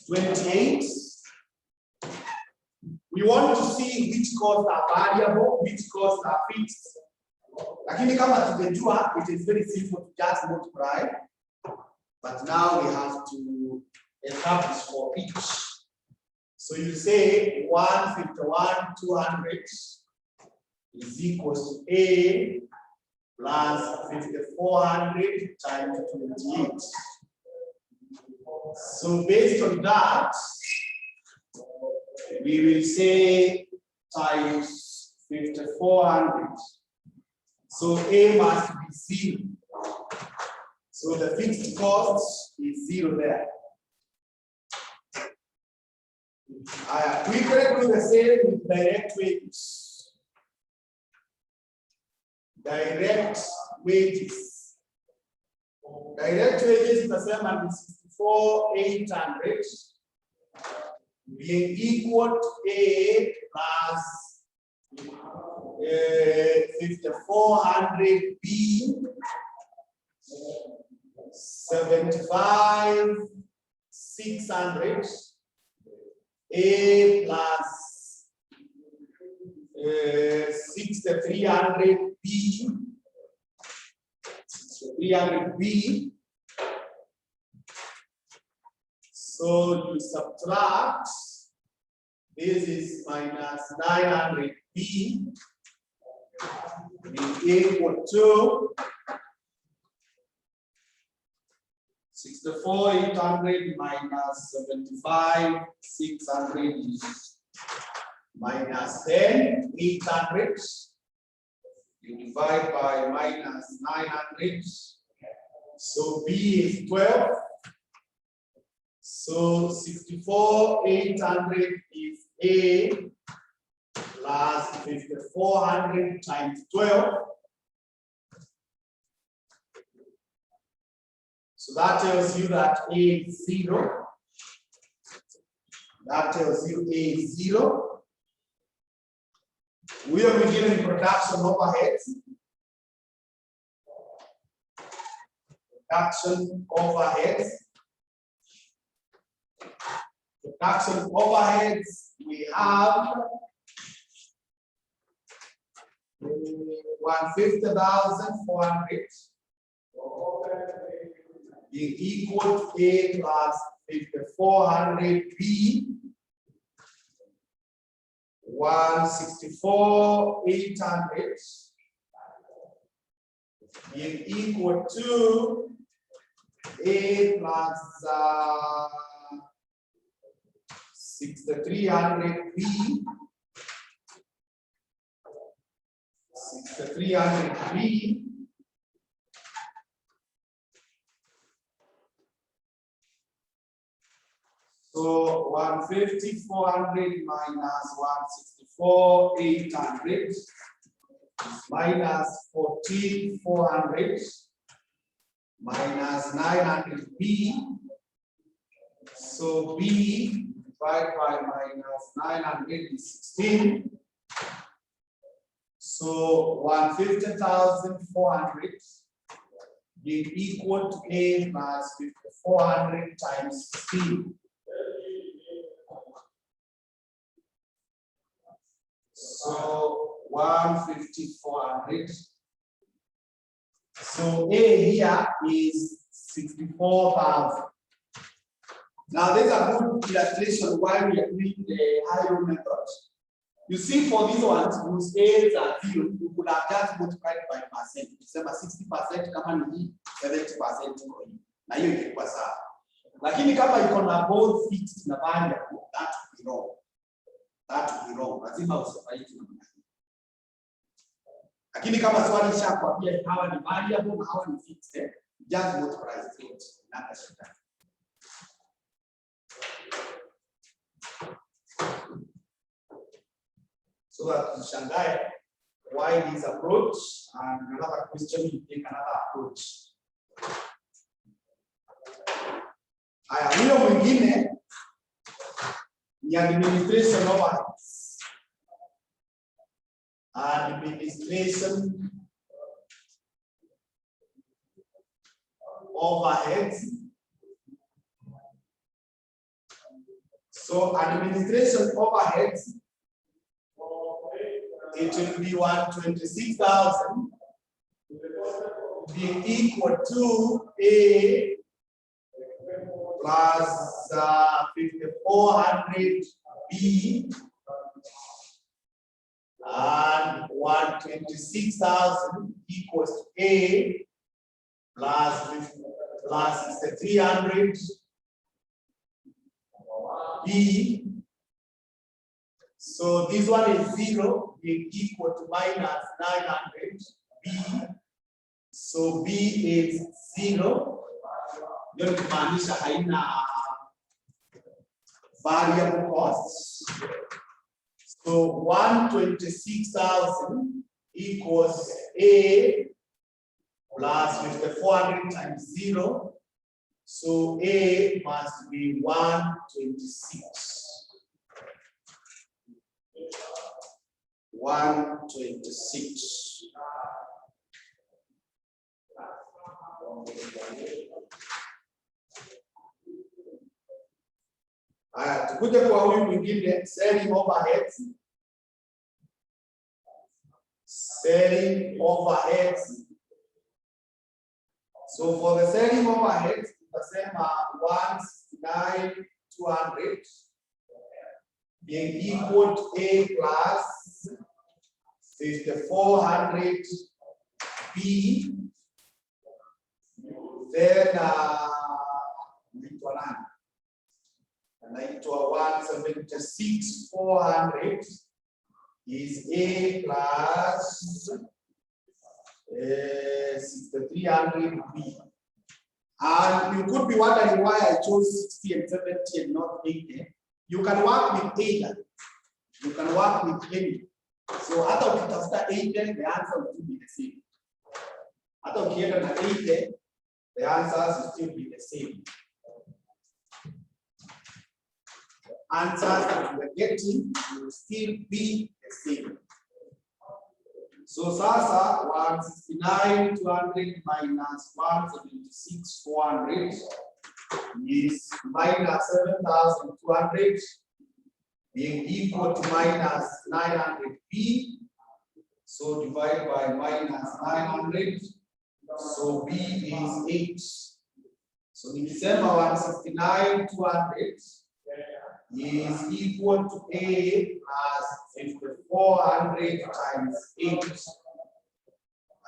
28. We want to see which costs are variable, which costs are fixed. Lakini kama tumejua, it is very simple to just multiply. But now we have to establish for each. So you say 151, 200 is equals to A plus 5400 times 28. So based on that, we will say times 5400. So A must be 0. So the fixed cost is 0 there. We can do the same with direct wages. Direct wages. Direct wages is the same as 64,800 being equal to A plus 5400 B 75 600 A plus 6300 B 300 B. So you subtract, this is minus 900 B is equal to 64,800 minus 75,600 is minus 10,800. You divide by minus 900. So B is 12. So 64,800 is A plus 5400 times 12. So that tells you that A is 0. That tells you A is 0. We are beginning production overheads. Production overheads. Production overheads, we have 150,400 being equal to A plus 5400 B 164,800 being equal to A plus 6300 B 6300 B. So 150,400 minus 164,800 is minus 14,400 minus 900 B. So B divided by minus 900 is 16. So 150,400 is equal to A plus 5400 times 16. So 150,400. So A here is 64,000. Now there's a good illustration why we are doing the higher method. You see, for these ones, whose A's are 0, you could have just multiplied by percent. It's 60% kama ni 70% kwa hii. Na hiyo ingekuwa sawa. Lakini kama iko na both fixed na variable, that would be wrong. That would be wrong. Lazima usifaidi namna hii. Lakini kama swali shakwambia hawa ni variable na hawa ni fixed, just multiply it. Nada shida. So that you shangae why this approach, and another question you take another approach. Haya, huyo mwingine The administration overheads. Administration overheads. So administration overheads, it will be 126,000 being equal to A plus 5,400 B and 126,000 equals to A plus 6,300 B. So this one is 0 being equal to minus 900 B. So B is 0. Ndio kumaanisha haina variable costs. So 126,000 equals A plus 5,400 times 0. So A must be 126. 126. Haya, tukuje kwa huyu mwingine, selling overheads. Selling overheads. So for the selling overheads, tutasema 169,200 being equal to A plus 5,400 B. Then 176,400 is A plus 6,300 B. And you could be wondering why I chose 60 and 70 and not 80. You can work with either. You can work with any. So hata ukitafuta 80, the answer will still be the same. Hata ukienda na 80, the answers will still be the same. Answers that you are getting will still be the same. So sasa 169,200 minus 176,400 is minus 7,200 being equal to minus 900 B. So divide by minus 900. So B is 8. So nikisema 169,200 is equal to A plus 5,400 times 8.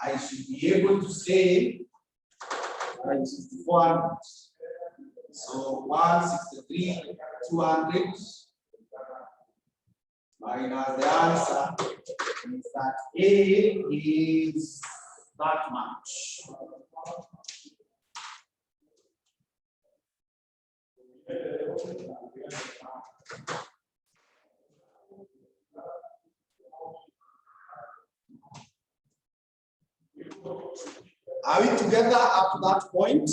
I should be able to say 400. So 163,200 minus the answer is that A is that much. Are we together up to that point?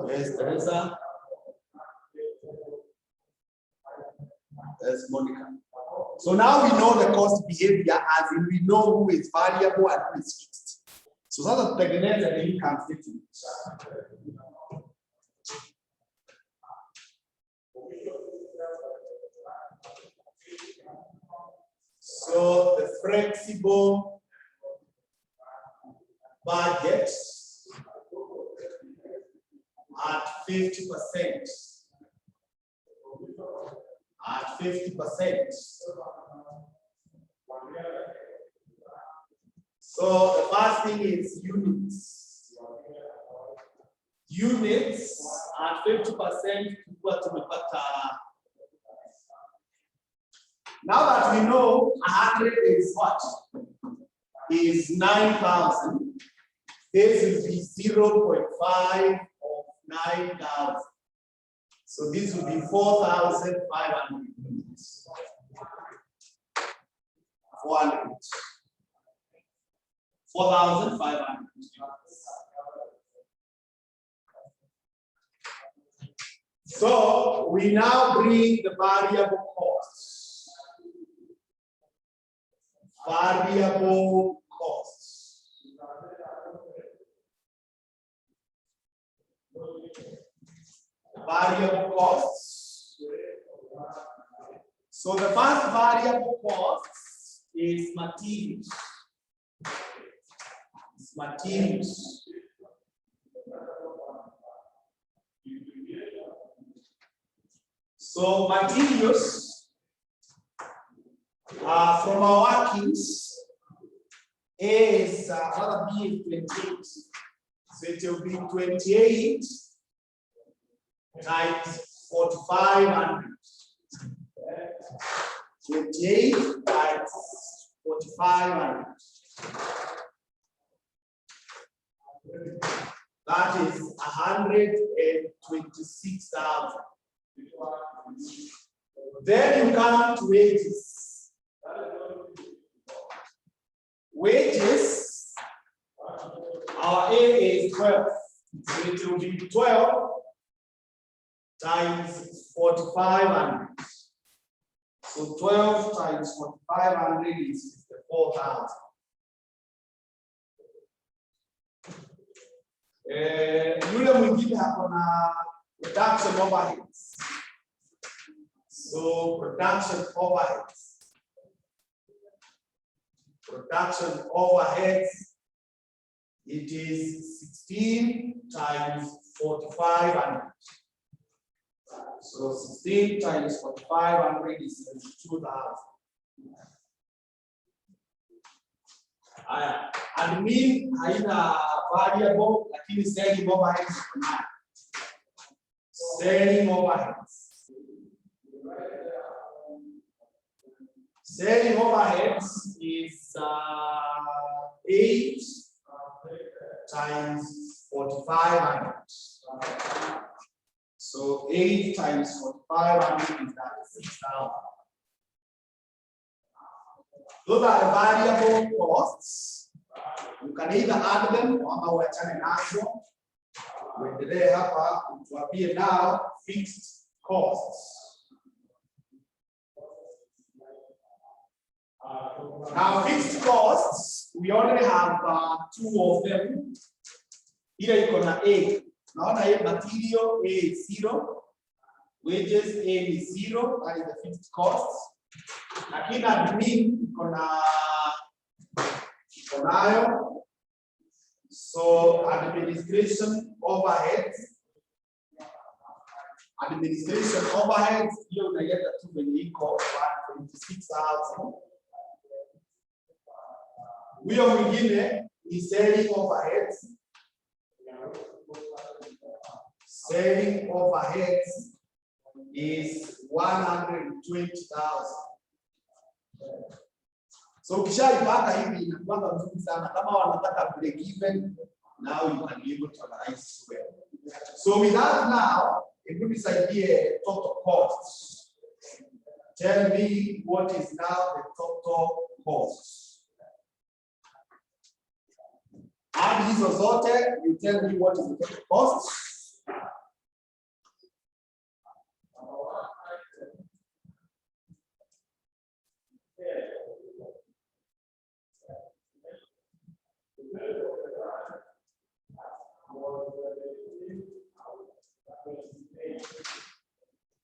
Yes, Teresa. Yes, Monica. So now we know the cost behavior, as in we know who is variable and who is fixed. So that's the income statement. So the flexible budget at 50%. At 50%. So the first thing is units. Units at 50%. Now that we know 100 is what? Is 9,000. This will be 0.5 of 9,000. So this will be 4,500 units. 4,500 units. So we now bring the variable costs. Variable costs. Variable costs. So the first variable cost is materials. It's materials. So materials from our workings is rather be 28. So it will be 28 times 4,500. 28 times 4,500. That is 126,000. Then you come to wages. Wages, our A is 12. So it will be 12 times 4,500. So 12 times 4,500 is 54,000. Yule mwingine hapo na production overheads. So production overheads. Production overheads, it is 16 times 4,500. So 16 times 4,500 is 72,000. Admin haina variable, lakini selling overheads. Selling overheads. Selling overheads is 8 times 4,500. So 8 times 4,500 is 96,000. Those are the variable costs. You can either add them or uachane nazo. Uendelee hapa tuambie now fixed costs. Now fixed costs, we only have two of them. Here you gonna A. Naona hii material A is 0. Wages A is 0, that is the fixed costs. Lakini admin iko nayo. So administration overheads. Administration overheads, hiyo unaiweka tu venye iko 126,000. Huyo mwingine ni selling overheads. Selling overheads is 120,000. So ukishaipata hivi inakuwa mzuri sana. Kama wanataka break even, now you can be able to analyze well. So with that now, if we decide total costs, tell me what is now the total costs. Add hizo zote, you tell me what is the total cost.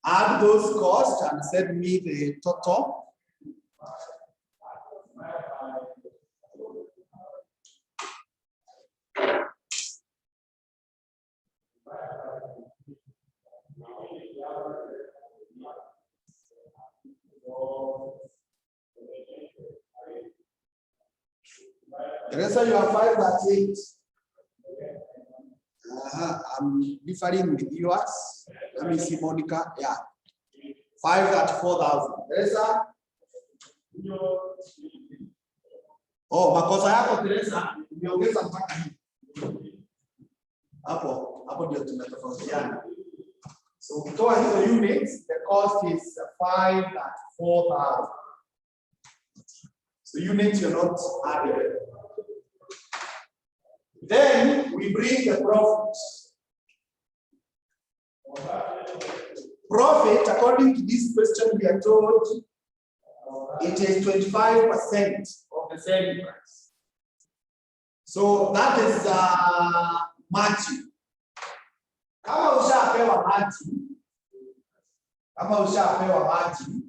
Add those costs and send me the total. Teresa, you are 538. I'm differing with yours. Let me see, Monica. Yeah. 534,000. Teresa? Oh, makosa yako Teresa, nimeongeza mpaka hii. Hapo ndio tunatofautiana. So ukitoa hizo units, the cost is 534,000. So units you're not added. Then we bring the profit. Profit, according to this question, we are told it is 25% of the selling price. So that is margin. Kama ushapewa margin,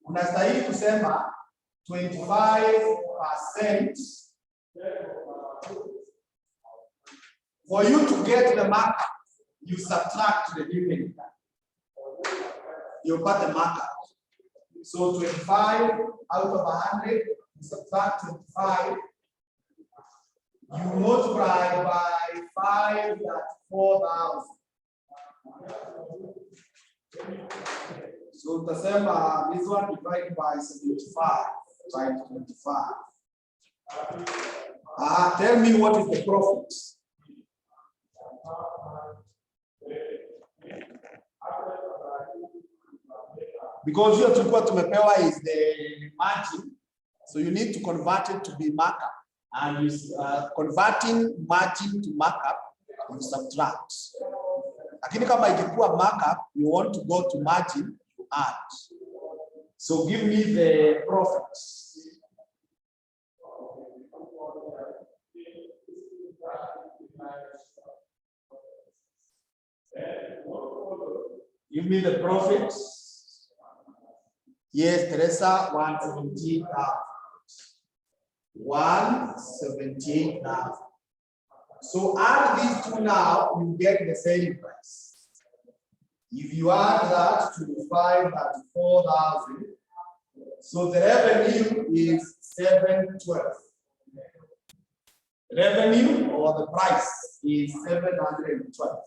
unastahili kusema 25%. For you to get the markup, you subtract the given. You put the markup. So 25 out of 100, you subtract 25. You multiply by 5, that's 4,000. So the same, this one divided by 75 times 25. Tell me what is the profit? Because your tulikuwa tumepewa is the margin, so you need to convert it to be markup, and you converting margin to markup, you subtract. Lakini kama ikikuwa markup, you want to go to margin, you add. So give me the profits. Give me the profits. Yes, Teresa, 178,000. 178,000. So add these two now, you get the selling price. If you add that to 534,000, so the revenue is 712. Revenue or the price is 712.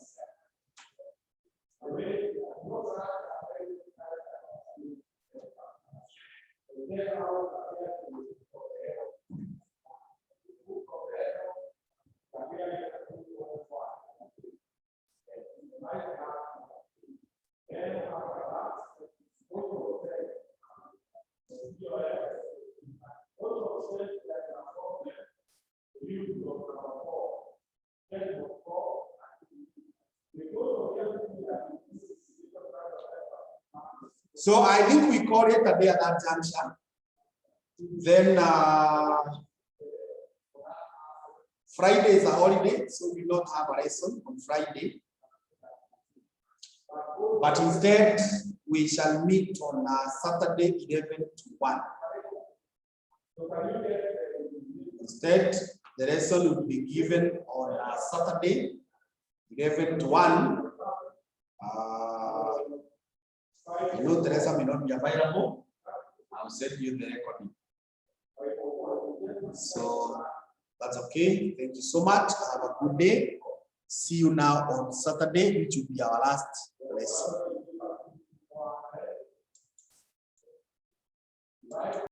So I think we call it a day at that junction. Then Friday is a holiday, so we don't have a lesson on Friday. But instead, we shall meet on Saturday 11 to 1. Instead, the lesson will be given on Saturday 11 to 1. You know, Teresa may not be available. I'll send you the recording. So that's okay. Thank you so much. Have a good day. See you now on Saturday, which will be our last lesson.